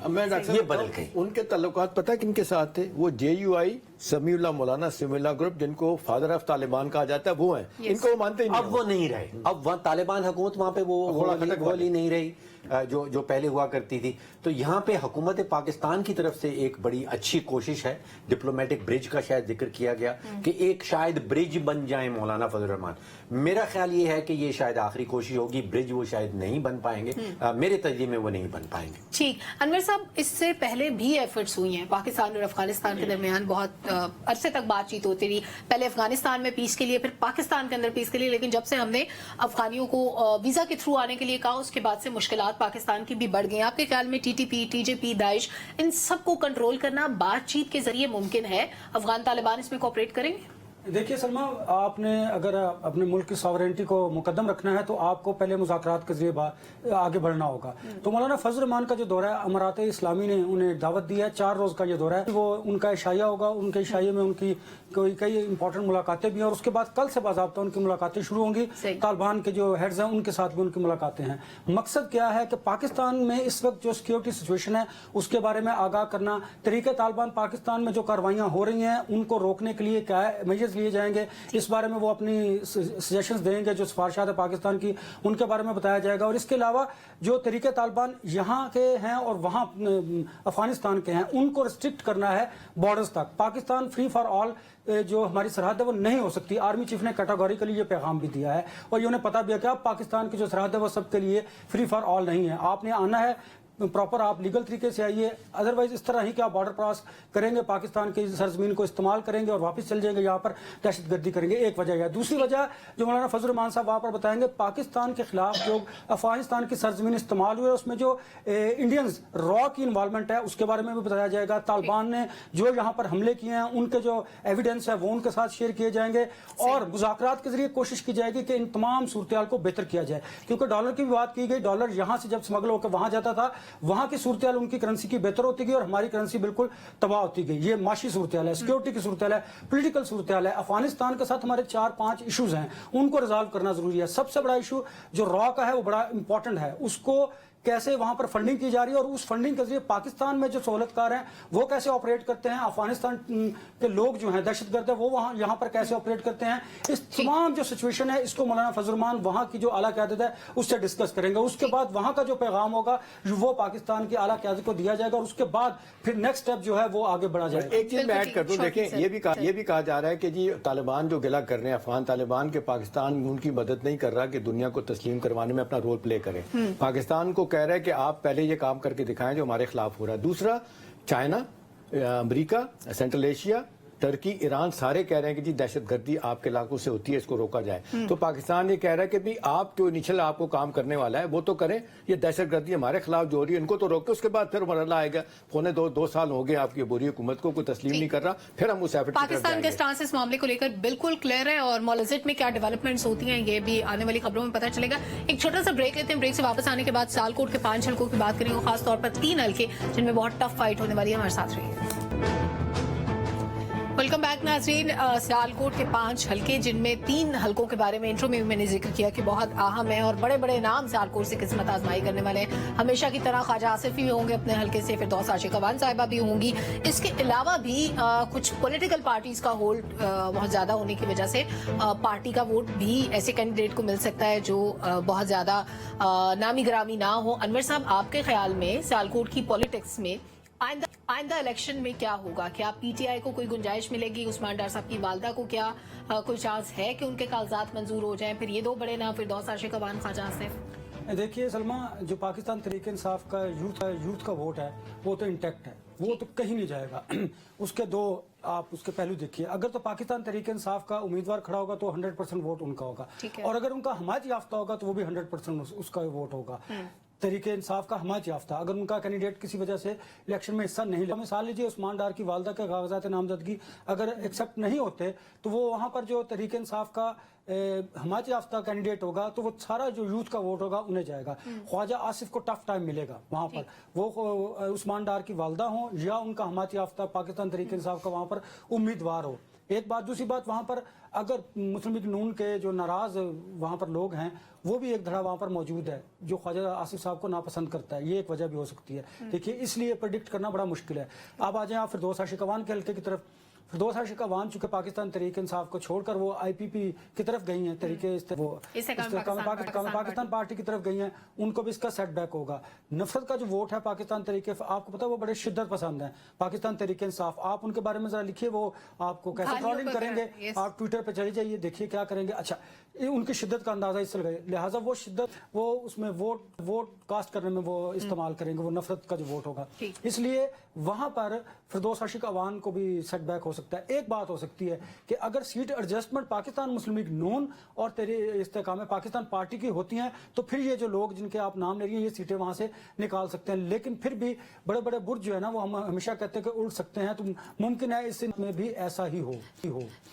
ये बदल गई। उनके ताल्लुकात पता है किनके साथ थे? वो JUI समीउल्लाह मौलाना समीउल्लाह ग्रुप, जिनको फादर ऑफ तालिबान कहा जाता है, वो हैं। इनको वो मानते ही नहीं। अब वो नहीं रहे। अब वहाँ तालिबान हुकूमत वहाँ पे वो वाली नहीं रही जो पहले हुआ करती थी। तो यहाँ पे हुकूमत पाकिस्तान की तरफ से एक बड़ी अच्छी कोशिश है। डिप्लोमेटिक ब्रिज का शायद जिक्र किया गया कि एक शायद ब्रिज बन जाए मौलाना फजल रहमान। मेरा ख्याल ये है कि ये शायद आखिरी कोशिश होगी। ब्रिज वो शायद नहीं बन पाएंगे, मेरे तजज़िये में वो नहीं बन पाएंगे। ठीक, अनवर साहब, इससे पहले भी एफर्ट्स हुई हैं पाकिस्तान और अफगानिस्तान के दरमियान, बहुत अरसे तक बातचीत होती रही। पहले अफगानिस्तान में पीस के लिए, फिर पाकिस्तान के अंदर पीस के लिए, लेकिन जब से हमने अफगानियों को वीजा के थ्रू आने के लिए कहा उसके बाद से मुश्किलात पाकिस्तान की भी बढ़ गई। आपके ख्याल में TTP, TJP, दाइश, इन सबको कंट्रोल करना बातचीत के जरिए मुमकिन है? अफगान तालिबान इसमें कोऑपरेट करेंगे? देखिए सलमा, आपने अगर अपने मुल्क की सॉवरेनिटी को मुकद्दम रखना है तो आपको पहले मुज़ाकरात के जरिए आगे बढ़ना होगा। तो मौलाना फजल रहमान का जो दौरा है, अमारात इस्लामी ने उन्हें दावत दी है, 4 रोज़ का ये दौरा है। वो उनका इशाया होगा, उनके इशाये में उनकी कई इंपॉर्टेंट मुलाकातें भी हैं और उसके बाद कल से बाज़ाब्ता उनकी मुलाकातें शुरू होंगी। तालिबान के जो हेड्स हैं उनके साथ भी उनकी मुलाकातें हैं। मकसद क्या है कि पाकिस्तान में इस वक्त जो सिक्योरिटी सिचुएशन है उसके बारे में आगाह करना, तरीके तालिबान पाकिस्तान में जो कार्रवाइयाँ हो रही हैं उनको रोकने के लिए क्या मेजर्स लिए जाएंगे, इस बारे में वो अपनी सजेशंस देंगे। जो सिफारिशात है पाकिस्तान की उनके बारे में बताया जाएगा। और इसके अलावा जो तरीके तालिबान यहाँ के हैं और वहाँ अफगानिस्तान के हैं उनको रिस्ट्रिक्ट करना है बॉर्डर्स तक। पाकिस्तान फ्री फॉर ऑल जो हमारी सरहद है वो नहीं हो सकती। आर्मी चीफ ने कैटेगोरिकली ये पैगाम भी दिया है और ये उन्हें पता भी है कि अब पाकिस्तान की जो सरहद है वो सबके लिए फ्री फॉर ऑल नहीं है। आपने आना है प्रॉपर, आप लीगल तरीके से आइए, अदरवाइज इस तरह ही कि आप बॉर्डर क्रॉस करेंगे, पाकिस्तान की सरजमीन को इस्तेमाल करेंगे और वापस चल जाएंगे, यहाँ पर दहशतगर्दी करेंगे। एक वजह है। दूसरी वजह जो मौलाना फजल रहमान साहब वहाँ पर बताएंगे, पाकिस्तान के खिलाफ जो अफगानिस्तान की सरजमीन इस्तेमाल हुई है उसमें जो इंडियंस रॉ की इन्वॉल्वमेंट है उसके बारे में भी बताया जाएगा। तालिबान ने जो यहाँ पर हमले किए हैं उनके जो एविडेंस है वो उनके साथ शेयर किए जाएंगे और मुज़ाकरात के जरिए कोशिश की जाएगी कि इन तमाम सूरत को बेहतर किया जाए। क्योंकि डॉलर की भी बात की गई, डॉलर यहाँ से जब स्मगल होकर वहाँ जाता था वहां की सूरत उनकी करेंसी की बेहतर होती गई और हमारी करेंसी बिल्कुल तबाह होती गई। ये माशी सूरत है, सिक्योरिटी की सूरत है, पॉलिटिकल सूरत है। अफगानिस्तान के साथ हमारे 4-5 इश्यूज हैं, उनको रिजॉल्व करना जरूरी है। सबसे बड़ा इशू जो रॉ का है वो बड़ा इंपॉर्टेंट है, उसको कैसे वहां पर फंडिंग की जा रही है और उस फंडिंग के जरिए पाकिस्तान में जो सहूलतकार हैं वो कैसे ऑपरेट करते हैं, अफगानिस्तान के लोग जो हैं दहशतगर्द है वो वहां यहाँ पर कैसे ऑपरेट करते हैं। इस तमाम जो सिचुएशन है इसको मौलाना फजल रहमान वहां की जो आला क़यादत है उससे डिस्कस करेंगे। उसके बाद वहां का जो पैगाम होगा वो पाकिस्तान की आला क़यादत को दिया जाएगा और उसके बाद फिर नेक्स्ट स्टेप जो है वो आगे बढ़ा जाएगा। एक चीज मैं ऐड कर दूं, देखें ये भी कहा जा रहा है कि जी तालिबान जो गिला कर रहे हैं अफगान तालिबान के, पाकिस्तान उनकी मदद नहीं कर रहा कि दुनिया को तस्लीम करवाने में अपना रोल प्ले करें। पाकिस्तान को कह रहा है कि आप पहले ये काम करके दिखाएं जो हमारे खिलाफ हो रहा है। दूसरा, China, America, central Asia, Turkey, Iran सारे कह रहे हैं कि जी दहशतगर्दी आपके इलाकों से होती है, इसको रोका जाए। तो पाकिस्तान ये कह रहा है कि भी आप जो इनिशियल आपको काम करने वाला है वो तो करें, ये दहशतगर्दी हमारे खिलाफ जो हो रही है इनको तो रोके, उसके बाद फिर मरला आएगा। पौने दो साल हो गए आपकी बुरी हुकूमत को, कोई तस्लीम नहीं कर रहा, फिर हम उस एफर्ट पाकिस्तान के स्टांस इस मामले को लेकर बिल्कुल क्लियर है और मौलजिट में क्या डेवलपमेंट्स होती हैं ये भी आने वाली खबरों में पता चलेगा। एक छोटा सा ब्रेक लेते हैं, ब्रेक से वापस आने के बाद सियालकोट के 5 हलकों की बात करेंगे, खासतौर पर 3 हलके जिनमें बहुत टफ फाइट होने वाली है। हमारे साथ रहिए। वेलकम बैक नाज़रीन। सियालकोट के 5 हलके जिनमें 3 हलकों के बारे में इंट्रो में भी मैंने जिक्र किया कि बहुत अहम है और बड़े बड़े नाम सियालकोट से किस्मत आजमाई करने वाले हैं। हमेशा की तरह ख्वाजा आसिफ भी होंगे अपने हलके से, फिर दौसा शिकवान साहिबा भी होंगी। इसके अलावा भी कुछ पॉलिटिकल पार्टीज का होल्ड बहुत ज्यादा होने की वजह से पार्टी का वोट भी ऐसे कैंडिडेट को मिल सकता है जो बहुत ज्यादा नामी गिरामी ना हो। अनवर साहब, आपके ख्याल में सियालकोट की पॉलिटिक्स में आइंदा इलेक्शन में क्या होगा? क्या PTI को कोई गुंजाइश मिलेगी? उस्मान डार साहब की वालदा को क्या कोई चांस है कि उनके कागजात मंजूर हो जाएं? फिर ये 2 बड़े नाम, फिर दौसा शिकवान ख्वाजा आसिफ। देखिए सलमा, जो पाकिस्तान तहरीक इंसाफ का यूथ का वोट है वो तो इंटैक्ट है, वो तो कहीं नहीं जाएगा। उसके 2 आप उसके पहलू देखिए, अगर तो पाकिस्तान तहरीक इंसाफ का उम्मीदवार खड़ा होगा तो 100% वोट उनका होगा, और अगर उनका हमायत याफ्ता होगा तो वो भी 100% उसका वोट होगा। तरीके इंसाफ का हमायत याफ्ता, अगर उनका कैंडिडेट किसी वजह से इलेक्शन में हिस्सा नहीं लिया, मिसाल लीजिए उस्मान डार की वालदा के कागजात नामजदगी अगर एक्सेप्ट नहीं होते तो वो वहाँ पर जो तरीके इंसाफ का हमायत याफ्ता कैंडिडेट होगा तो वो सारा जो यूथ का वोट होगा उन्हें जाएगा। ख्वाजा आसिफ को टफ टाइम मिलेगा वहाँ पर, वो उस्मान डार की वालदा हो या उनका हमायत याफ्ता पाकिस्तान तहरीक इंसाफ का वहाँ पर उम्मीदवार हो। एक बात, दूसरी बात, वहाँ पर अगर मुस्लिम लीग नून के जो नाराज वहाँ पर लोग हैं वो भी एक धड़ा वहाँ पर मौजूद है जो ख्वाजा आसिफ साहब को नापसंद करता है, ये एक वजह भी हो सकती है। देखिए, इसलिए प्रेडिक्ट करना बड़ा मुश्किल है। अब आ जाएं आप फिरदौस आशिक अवान के हल्के की तरफ। फिरदौस आशिक अवान चूंकि पाकिस्तान तहरीक इंसाफ को छोड़कर वो IPP की तरफ गई हैं, तरीके पाकिस्तान पार्टी की तरफ गई हैं, उनको भी इसका सेटबैक होगा। नफरत का जो वोट है पाकिस्तान तरीके, आपको पता है वो बड़े शिद्दत पसंद है पाकिस्तान तहरीक इंसाफ। आप उनके बारे में जरा लिखिए, वो आपको कैसे ट्रोलिंग करेंगे, आप ट्विटर पे चले जाइए, देखिए क्या करेंगे। अच्छा, उनकी शिद्दत का अंदाजा इससे लगाइए, लिहाजा वो शिद्दत वो उसमें वोट कास्ट करने में वो इस्तेमाल करेंगे, वो नफरत का जो वोट होगा। इसलिए वहां पर फिरदौस आशिक अवान को भी सेटबैक हो सकता है। एक बात हो सकती है कि अगर सीट एडजस्टमेंट पाकिस्तान मुस्लिम लीग नून और तेरे इस्तेकाम पाकिस्तान पार्टी की होती हैं तो फिर ये जो लोग जिनके आप नाम ले रही हैं ये सीटें वहां से निकाल सकते हैं। लेकिन फिर भी बड़े बड़े बुर्ज जो है ना वो हम हमेशा कहते हैं कि उड़ सकते हैं, तो मुमकिन है इस में भी ऐसा ही हो।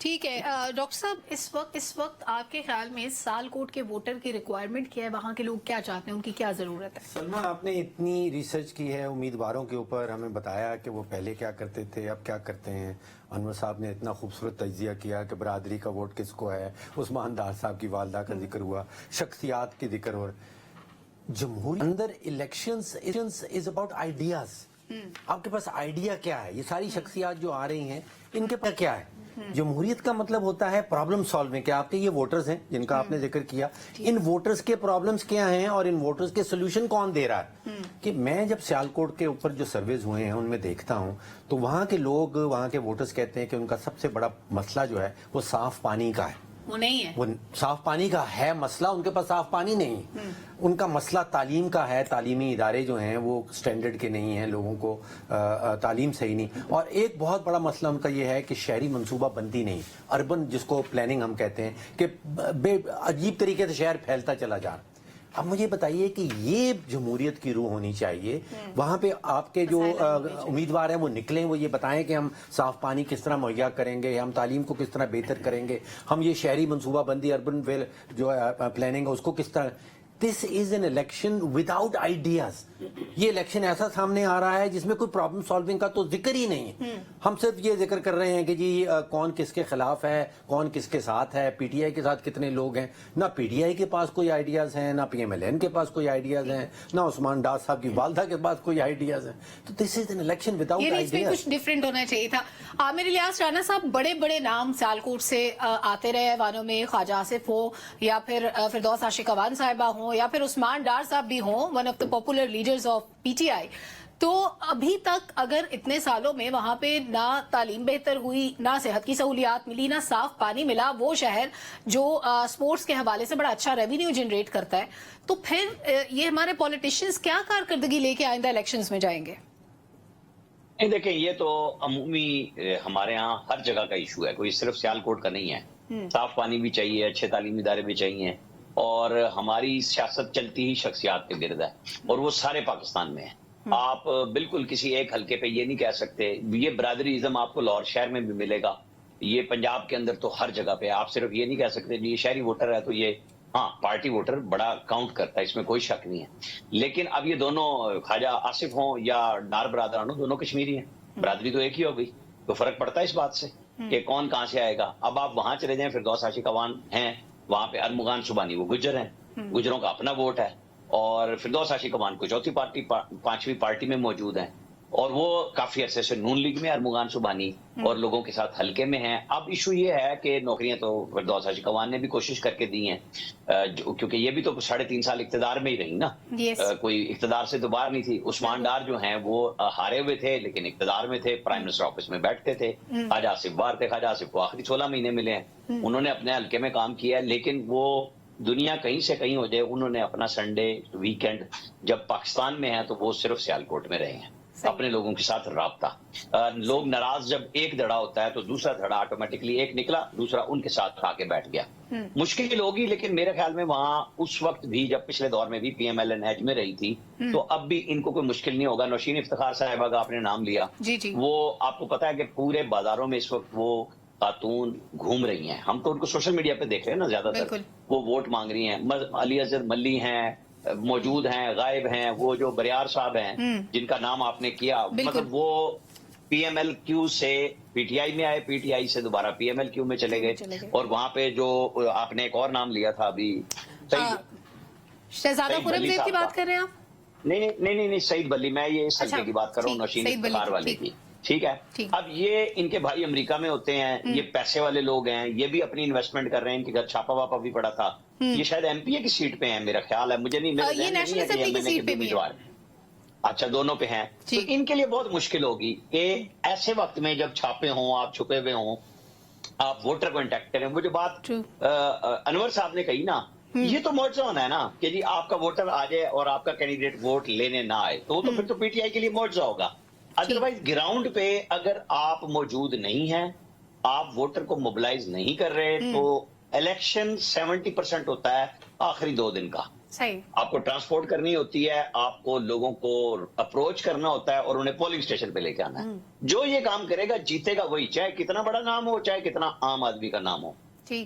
ठीक है डॉक्टर साहब, इस वक्त आपके ख्याल में सियालकोट के वोटर की रिक्वायरमेंट क्या है, वहाँ के लोग क्या चाहते हैं, उनकी क्या जरूरत है? सलमा, आपने इतनी रिसर्च की है उम्मीदवारों के ऊपर, हमें बताया कि वो पहले क्या करते थे अब क्या करते हैं। अनवर साहब ने इतना खूबसूरत तज्जिया किया कि बरादरी का वोट किसको है, उस्मान डार साहब की वालदा का जिक्र हुआ, शख्सियात की जिक्र हो। जमहूरी अंदर इलेक्शंस इज अबाउट आइडियाज। आपके पास आइडिया क्या है? ये सारी शख्सियात जो आ रही हैं इनके पास क्या है? जमहूरियत का मतलब होता है प्रॉब्लम सॉल्विंग। क्या आपके ये वोटर्स हैं जिनका आपने जिक्र किया, इन वोटर्स के प्रॉब्लम्स क्या हैं और इन वोटर्स के सोल्यूशन कौन दे रहा है? कि मैं जब सियालकोट के ऊपर जो सर्वेज हुए हैं उनमें देखता हूं तो वहां के लोग, वहां के वोटर्स कहते हैं कि उनका सबसे बड़ा मसला जो है वो साफ पानी का है। वो नहीं है, वो साफ पानी का है मसला, उनके पास साफ पानी नहीं। उनका मसला तालीम का है, तालीमी इदारे जो हैं वो स्टैंडर्ड के नहीं हैं, लोगों को तालीम सही नहीं। और एक बहुत बड़ा मसला उनका ये है कि शहरी मंसूबा बंदी नहीं, अर्बन जिसको प्लानिंग हम कहते हैं, कि अजीब तरीके से शहर फैलता चला जा रहा। अब मुझे बताइए कि ये जमहूरियत की रूह होनी चाहिए। वहां पे आपके जो उम्मीदवार हैं वो निकलें, वो ये बताएं कि हम साफ पानी किस तरह मुहैया करेंगे, हम तालीम को किस तरह बेहतर करेंगे, हम ये शहरी मनसूबाबंदी अर्बन वेल जो प्लानिंग है उसको किस तरह। This is an election without ideas. ये इलेक्शन ऐसा सामने आ रहा है जिसमें कोई प्रॉब्लम सॉल्विंग का तो जिक्र ही नहीं है। हम सिर्फ ये जिक्र कर रहे हैं कि जी कौन किसके खिलाफ है, कौन किसके साथ है, PTI के साथ कितने लोग हैं। ना PTI के पास कोई आइडियाज हैं, ना PMLN के पास कोई आइडियाज हैं, ना उस्मान डार साहब की वालदा के पास कोई आइडियाज हैं। तो this is an election without ideas. कुछ डिफरेंट होना चाहिए था। आमिर इलियास राना साहब, बड़े बड़े नाम सियालकोट से आते रहे वानों में, ख्वाजा आसिफ हो या फिर फिरदौस आशिक अवान साहिबा हो या फिर उस्मान डार साहब भी हों, one of the popular leaders of PTI। तो अभी तक अगर इतने सालों में वहां पे ना तालीम बेहतर हुई, ना सेहत की सहूलियात मिली, ना साफ पानी मिला, वो शहर जो स्पोर्ट्स के हवाले से बड़ा अच्छा रेवेन्यू जनरेट करता है, तो फिर ये हमारे पॉलिटिशियंस क्या कारकर्दगी लेके आइंदा इलेक्शंस में जाएंगे? नहीं, देखें, ये तो अमूमी हमारे यहाँ हर जगह का इशू है, कोई सिर्फ सियालकोट का नहीं है। साफ पानी भी चाहिए, अच्छे तालीमी इदारे भी चाहिए, और हमारी सियासत चलती ही शख्सियात के गिर्द है, और वो सारे पाकिस्तान में है। आप बिल्कुल किसी एक हल्के पे ये नहीं कह सकते। ये बरादरीज़म आपको लाहौर शहर में भी मिलेगा, ये पंजाब के अंदर तो हर जगह पे। आप सिर्फ ये नहीं कह सकते ये शहरी वोटर है तो ये, हाँ, पार्टी वोटर बड़ा काउंट करता है, इसमें कोई शक नहीं है। लेकिन अब ये दोनों ख्वाजा आसिफ हों या डार बरादरान हो, दोनों कश्मीरी हैं, बरादरी तो एक ही हो गई। तो फर्क पड़ता है इस बात से कि कौन कहाँ से आएगा। अब आप वहां चले जाएं, फिरदौस आशिक अवान हैं, वहां पे अरमुगान सुबानी वो गुज्जर हैं, गुजरों का अपना वोट है, और फिरदौस आशिक अवान को चौथी पार्टी, पांचवी पार्टी में मौजूद हैं, और वो काफी अरसे से नून लीग में अरमुगान सुबानी और लोगों के साथ हल्के में हैं। अब इशू ये है कि नौकरियां तो फिरदौस आशिक अवान ने भी कोशिश करके दी हैं, क्योंकि ये भी तो 3.5 साल इक्तदार में ही रही ना। कोई इक्तदार से तो बाहर नहीं थी। उस्मान डार जो हैं वो हारे हुए थे लेकिन इक्तदार में थे, प्राइम मिनिस्टर ऑफिस में बैठते थे। ख्वाजा आसिफ बाहर थे, ख्वाजा आसिफ को आखिरी 16 महीने मिले हैं, उन्होंने अपने हल्के में काम किया है। लेकिन वो दुनिया कहीं से कहीं हो जाए, उन्होंने अपना संडे वीकेंड जब पाकिस्तान में है तो वो सिर्फ सियालकोट में रहे हैं। अपने लोगों के साथ राब्ता। लोग नाराज जब एक धड़ा होता है तो दूसरा धड़ा ऑटोमेटिकली, एक निकला दूसरा उनके साथ आके बैठ गया। मुश्किल होगी, लेकिन मेरे ख्याल में वहां उस वक्त भी, जब पिछले दौर में भी PMLN एज में रही थी, तो अब भी इनको कोई मुश्किल नहीं होगा। नौशीन इफ्तिखार साहिबा का आपने नाम लिया, जी। वो आपको पता है कि पूरे बाजारों में इस वक्त वो खातून घूम रही हैं, हम तो उनको सोशल मीडिया पे देख रहे हैं ना ज्यादातर, वो वोट मांग रही हैं। अली अजहर मल्ली हैं, मौजूद हैं, गायब हैं, वो जो बरियार साहब हैं जिनका नाम आपने किया, मतलब वो PMLQ से PTI में आए, PTI से दोबारा PMLQ में चले गए, और वहां पे जो आपने एक और नाम लिया था अभी, शहजादा खुर्रमज़ेब की बात कर रहे हैं आप? नहीं, सईद बल्ली, मैं ये इस हल्के की बात कर रहा हूँ, नौशीन इफ्तिखार वाले की, ठीक है। अब ये इनके भाई अमेरिका में होते हैं, ये पैसे वाले लोग हैं, ये भी अपनी इन्वेस्टमेंट कर रहे हैं, इनके घर छापा वापा भी पड़ा था। ये शायद MPA की सीट पे हैं, मेरा ख्याल है, मुझे नहीं, ये नेशनल असेंबली की सीट पे भी है। अच्छा, दोनों पे हैं, तो इनके लिए बहुत मुश्किल होगी कि ऐसे वक्त में जब छापे हों, आप छुपे हुए हों, आप वोटर को इंटैक्ट करें। वो जो बात अनवर साहब ने कही ना, ये तो मुआवजा होना है ना कि जी आपका वोटर आ जाए और आपका कैंडिडेट वोट लेने ना आए, तो फिर तो PTI के लिए मुआवजा होगा। अदरवाइज ग्राउंड पे अगर आप मौजूद नहीं हैं, आप वोटर को मोबिलाइज नहीं कर रहे, तो इलेक्शन 70% होता है आखिरी 2 दिन का। सही। आपको ट्रांसपोर्ट करनी होती है, आपको लोगों को अप्रोच करना होता है और उन्हें पोलिंग स्टेशन पे लेके आना है। जो ये काम करेगा जीतेगा वही, चाहे कितना बड़ा नाम हो, चाहे कितना आम आदमी का नाम हो।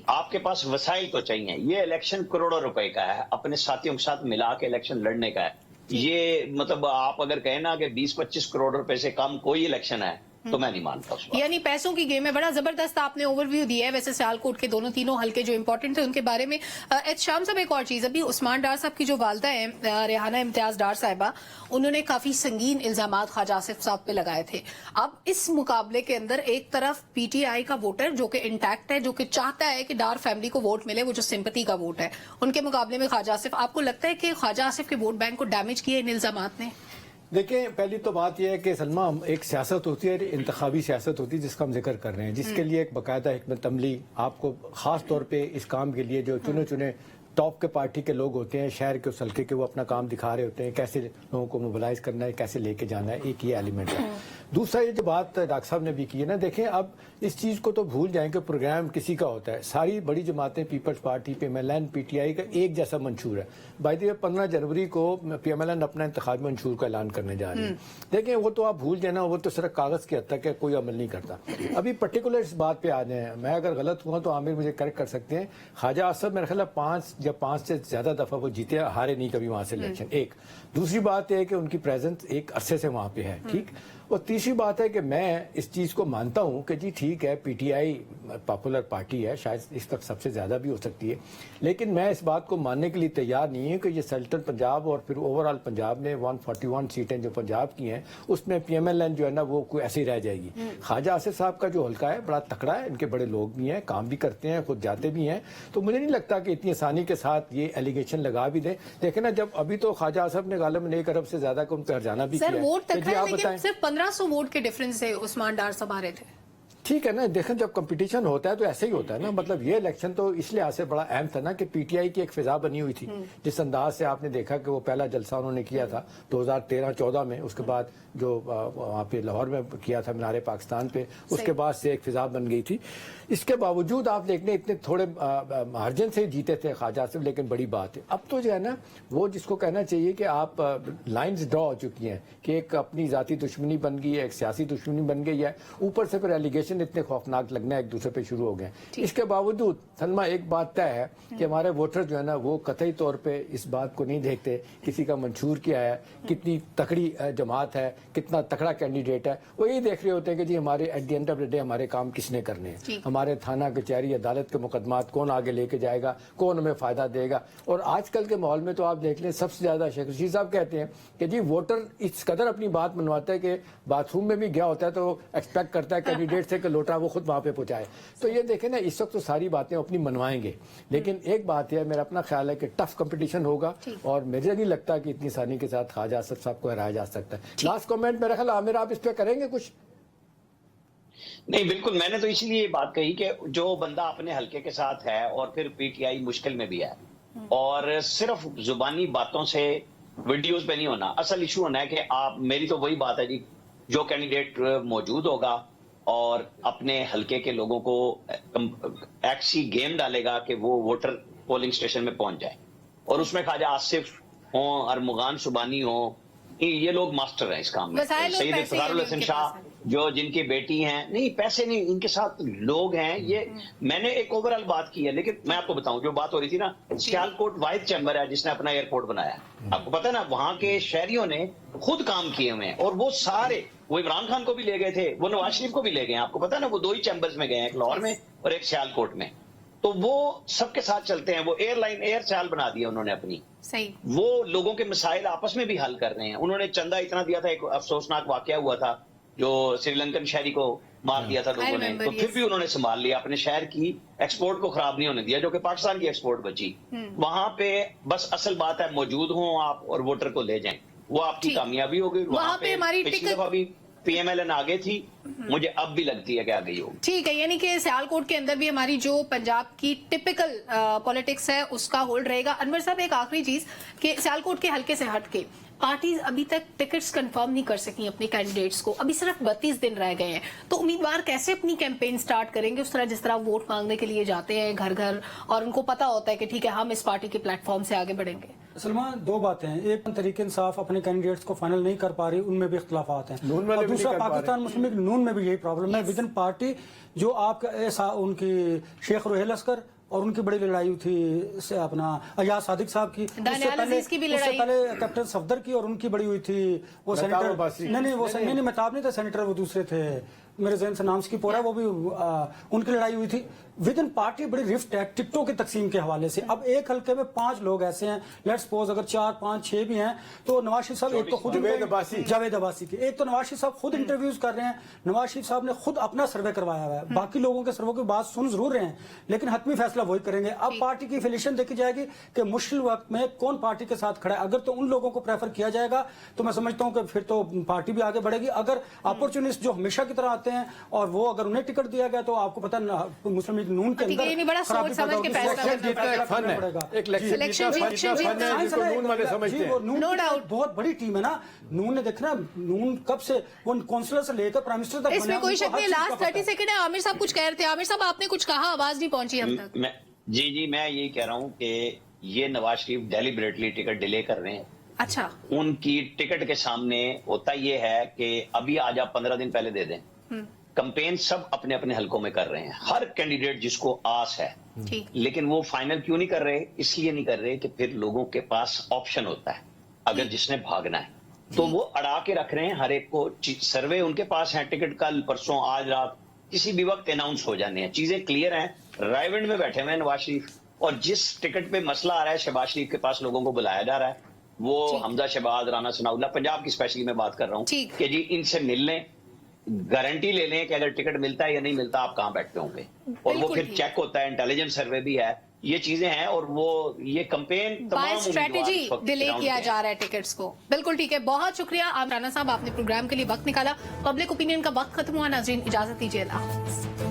आपके पास वसाइल तो चाहिए। ये इलेक्शन करोड़ों रुपए का है, अपने साथियों के साथ मिला के इलेक्शन लड़ने का है। ये मतलब आप अगर कहें ना कि 20-25 करोड़ रुपए से कम कोई इलेक्शन है, तो मैं नहीं मानता उसको। यानी पैसों की गेम है। बड़ा जबरदस्त आपने ओवरव्यू दिया है वैसे सियालकोट के तीनों हल्के जो इंपॉर्टेंट थे उनके बारे में। एच शाम साहब, एक और चीज, अभी उस्मान डार साहब की जो वालदा है रेहाना इम्तियाज डार साहिबा, उन्होंने काफी संगीन इल्जामात ख्वाजा आसिफ साहब पे लगाए थे। अब इस मुकाबले के अंदर एक तरफ PTI का वोटर जो कि इंटैक्ट है, जो कि चाहता है कि डार फैमिली को वोट मिले, वो जो सिंपैथी का वोट है, उनके मुकाबले में ख्वाजा आसिफ, आपको लगता है कि ख्वाजा आसिफ के वोट बैंक को डैमेज किया इन इल्जामात ने? देखिए, पहली तो बात यह है कि सलमा, एक सियासत होती है, इंतखाबी सियासत होती है जिसका हम जिक्र कर रहे हैं, जिसके लिए एक बाकायदा हिकमत अमली, आपको खास तौर पे इस काम के लिए जो चुने टॉप के पार्टी के लोग होते हैं, शहर के उस हल्के के, वो अपना काम दिखा रहे होते हैं, कैसे लोगों को मोबिलाइज करना है, कैसे लेके जाना है, एक ये एलिमेंट है। दूसरा, ये जो बात डॉक्टर साहब ने भी की है ना, देखें अब इस चीज़ को तो भूल जाएं कि प्रोग्राम किसी का होता है। सारी बड़ी जमातें, पीपल्स पार्टी, PMLN, PTI का एक जैसा मंशूर है। बाय द वे 15 जनवरी को PMLN अपना इंतखाबी मंशूर का ऐलान करने जा रही है। देखें, वो तो आप भूल जाना, वो तो सिर्फ कागज़ के हद तक है, कोई अमल नहीं करता। अभी पर्टिकुलर इस बात पे आ जाए, मैं अगर गलत हुआ तो आमिर मुझे करेक्ट कर सकते हैं। ख्वाजा आसिफ मेरा ख्याल है 5 से ज्यादा दफा वो जीते, हारे नहीं कभी वहां से इलेक्शन। एक दूसरी बात है कि उनकी प्रेजेंस एक अरसे से वहां पे है, ठीक। और तीसरी बात है कि मैं इस चीज को मानता हूं कि जी ठीक है, PTI पॉपुलर पार्टी है, शायद इस वक्त सबसे ज्यादा भी हो सकती है, लेकिन मैं इस बात को मानने के लिए तैयार नहीं हूं कि ये सल्टन पंजाब और फिर ओवरऑल पंजाब में 141 सीटें जो पंजाब की हैं, उसमें PMLN जो है ना वो कोई ऐसी रह जाएगी। ख्वाजा आसिफ साहब का जो हल्का है बड़ा तकड़ा है, इनके बड़े लोग भी हैं, काम भी करते हैं, खुद जाते भी हैं, तो मुझे नहीं लगता कि इतनी आसानी के साथ ये एलिगेशन लगा भी दें। देखें ना, जब अभी तो ख्वाजा आसिफ ने गालिबन 1 अरब से ज्यादा को उन पर हरजाना भी किया। वोट तक है, लेकिन सिर्फ 1500 वोट के डिफरेंस से उस्मान डार साहब आ रहे थे। ठीक है ना, देखें जब कंपटीशन होता है तो ऐसे ही होता है ना। मतलब ये इलेक्शन तो इस लिहाज से बड़ा अहम था ना कि PTI की एक फिजा बनी हुई थी, जिस अंदाज से आपने देखा कि वो पहला जलसा उन्होंने किया था 2013-14 में, उसके बाद जो वहाँ पे लाहौर में किया था मीनार पाकिस्तान पे, उसके बाद से एक फिजा बन गई थी। इसके बावजूद आप देख लें इतने थोड़े मार्जिन से जीते थे ख्वाजा आसिफ, लेकिन बड़ी बात है अब तो जो है ना, वो जिसको कहना चाहिए कि आप लाइंस ड्रॉ हो चुकी हैं कि एक अपनी जाती दुश्मनी बन गई है, एक सियासी दुश्मनी बन गई है, ऊपर से फिर एलिगेशन इतने खौफनाक लगना एक दूसरे पे शुरू हो गए। इसके बावजूद सलमा एक बात तय है कि हमारे वोटर जो है ना वो कतई तौर पे इस बात को नहीं देखते किसी का मंशूर क्या है, कितनी तकड़ी जमात है, कितना तकड़ा कैंडिडेट है, वो यही देख रहे होते हैं कि जी हमारे at the end of the day हमारे काम किसने करने हैं, हमारे थाना कचहरी अदालत के मुकदमात कौन आगे लेके जाएगा, कौन हमें फायदा देगा। और आजकल के माहौल में तो आप देख लें सबसे ज्यादा शेख रशीद साहब कहते हैं कि जी वोटर इस कदर अपनी बात मनवाता है कि बाथरूम में भी गया होता है तो एक्सपेक्ट करता है कैंडिडेट से कि लोटा वो खुद वहां पे पहुंचाए। तो ये देखें ना, इस वक्त तो सारी बातें अपनी मनवाएंगे, लेकिन एक बात है, मेरा अपना ख्याल है कि टफ कंपटीशन होगा और मुझे नहीं लगता कि इतनी आसानी के साथ ख्वाजा आसिफ साहब को हराया जा सकता है। लास्ट कमेंट मेरा ख्याल आमिर आप इस पे करेंगे कुछ? नहीं, बिल्कुल, मैंने तो इसीलिए बात कही कि जो बंदा अपने हल्के के साथ है और फिर PTI मुश्किल में भी है और सिर्फ जुबानी बातों से वीडियोस पे नहीं होना। असल इशू होना है कि आप, मेरी तो वही बात है जी, जो कैंडिडेट मौजूद होगा और अपने हलके के लोगों को ऐसी गेम डालेगा कि वो वोटर पोलिंग स्टेशन में पहुंच जाए, और उसमें ख्वाजा आसिफ हो, अरमुगान सुबानी हो, ये लोग मास्टर हैं इस काम में। वसाइल और सैयद पैसे इफ्तिखारुल हैं हसन इनके शाह पास। जो जिनकी बेटी हैं, नहीं पैसे नहीं, इनके साथ लोग हैं। ये मैंने एक ओवरऑल बात की है, लेकिन मैं आपको बताऊं, जो बात हो रही थी ना, सियालकोट वाहिद चैम्बर है जिसने अपना एयरपोर्ट बनाया। आपको पता है ना, वहां के शहरियों ने खुद काम किए हुए हैं, और वो सारे, वो इमरान खान को भी ले गए थे, वो नवाज शरीफ को भी ले गए। आपको पता है ना, वो 2 ही चैम्बर्स में गए हैं, एक लाहौर में और एक सियालकोट में। तो वो सबके साथ चलते हैं। वो एयरलाइन एयर चाल बना दिया उन्होंने अपनी। सही। वो लोगों के मसाइल आपस में भी हल कर रहे हैं। उन्होंने चंदा इतना दिया था, एक अफसोसनाक वाकया हुआ था जो श्रीलंकन शहरी को मार दिया था लोगों ने, remember, तो फिर yes. भी उन्होंने संभाल लिया, अपने शहर की एक्सपोर्ट को खराब नहीं होने दिया, जो कि पाकिस्तान की एक्सपोर्ट बची। वहां पे बस असल बात है, मौजूद हों आप और वोटर को ले जाएं, वो आपकी ठीक। कामयाबी होगी। वहां पे हमारी पिछली टिकट- दफा भी PMLN आगे थी, मुझे अब भी लगती है कि आ गई होगी। ठीक है, यानी कि सियालकोट के अंदर भी हमारी जो पंजाब की टिपिकल पॉलिटिक्स है उसका होल्ड रहेगा। अनवर साहब, एक आखिरी चीज कि सियालकोट के हल्के से हट के पार्टीज अभी तक टिकट्स कंफर्म नहीं कर सकी अपने कैंडिडेट्स को, अभी सिर्फ 32 दिन रह गए हैं, तो उम्मीदवार कैसे अपनी कैंपेन स्टार्ट करेंगे उस तरह जिस तरह वोट मांगने के लिए जाते हैं घर घर, और उनको पता होता है कि ठीक है हम इस पार्टी के प्लेटफॉर्म से आगे बढ़ेंगे? सलमान, 2 बातें हैं। एक, तहरीक इंसाफ अपने कैंडिडेट्स को फाइनल नहीं कर पा रही, उनमें भी इख्तलाफात हैं। नून वाले और भी दूसरा, नहीं कर पा रहे। पाकिस्तान मुस्लिम लीग नून में भी यही प्रॉब्लम है। विद इन पार्टी जो आपका उनकी शेख रुहेल अस्कर और उनकी बड़ी लड़ाई हुई थी से अपना अयाज सादिक साहब की, दानियाल अजीज की भी उससे लड़ाई। पहले कैप्टन सफदर की और उनकी बड़ी हुई थी। वो महताब सेनेटर अब्बासी। नहीं महताब नहीं थे सेनेटर, वो दूसरे थे, मेरे जहन से नाम स्किप हो रहा है, वो भी उनकी लड़ाई हुई थी। विद इन पार्टी बड़ी रिफ्ट है टिकटों की तकसीम के हवाले से। अब एक हल्के में 5 लोग ऐसे हैं, लेट्स सपोज अगर 4, 5, 6 भी हैं, तो नवाज शरीफ साहब एक तो खुद जावेद अब्बासी की, एक तो नवाज शरीफ साहब खुद इंटरव्यूज कर रहे हैं, नवाज शरीफ साहब ने खुद अपना सर्वे करवाया हुआ है, बाकी लोगों के सर्वे की बात सुन जरूर रहे हैं, लेकिन हतमी फैसला वही करेंगे। अब पार्टी की एफिलिएशन देखी जाएगी कि मुश्किल वक्त में कौन पार्टी के साथ खड़ा है। अगर तो उन लोगों को प्रेफर किया जाएगा तो मैं समझता हूं कि फिर तो पार्टी भी आगे बढ़ेगी। अगर अपॉर्चुनिस्ट जो हमेशा की तरह आते हैं और वो अगर उन्हें टिकट दिया गया तो आपको पता मुस्लिम लीग नून के अंदर बड़ा सोच समझ के फैसला नो डाउट बहुत बड़ी टीम है ना नून ने। देखना नून कब से वो काउंसलर से लेकर प्राइम मिनिस्टर तक, इसमें कोई शक नहीं। लास्ट 30 सेकंड है, आमिर साहब कुछ कह रहे थे। आमिर साहब, आपने कुछ कहा, आवाज नहीं पहुंची हम तक। जी मैं यही कह रहा हूं कि ये Nawaz Sharif deliberately ticket delay कर रहे हैं। अच्छा, उनकी टिकट के सामने होता ये है कि अभी आज आप 15 दिन पहले दे दें। कैंपेन सब अपने अपने हलकों में कर रहे हैं, हर कैंडिडेट जिसको आस है, ठीक। लेकिन वो फाइनल क्यों नहीं कर रहे? इसलिए नहीं कर रहे कि फिर लोगों के पास ऑप्शन होता है, अगर जिसने भागना है तो वो अड़ा के रख रहे हैं हर एक को। सर्वे उनके पास है, टिकट कल परसों आज रात किसी भी वक्त अनाउंस हो जाने हैं, चीजें क्लियर हैं। रायविंड में बैठे हुए हैं नवाज शरीफ, और जिस टिकट पे मसला आ रहा है शहबाज शरीफ के पास लोगों को बुलाया जा रहा है, वो हमजा शहबाज, राना सनाउल्लाह, पंजाब की स्पेशली मैं बात कर रहा हूँ कि जी इनसे मिल लें, गारंटी ले लें कि अगर टिकट मिलता है या नहीं मिलता आप कहां बैठते होंगे, और वो फिर चेक होता है, इंटेलिजेंस सर्वे भी है, ये चीजें हैं। और वो ये कैंपेन बाय स्ट्रेटेजी डिले किया जा रहा है टिकट्स को। बिल्कुल ठीक है, बहुत शुक्रिया राना साहब, आपने प्रोग्राम के लिए वक्त निकाला। पब्लिक ओपिनियन का वक्त खत्म हुआ, नाज़रीन इजाजत दीजिए, अल्लाह हाफ़िज़।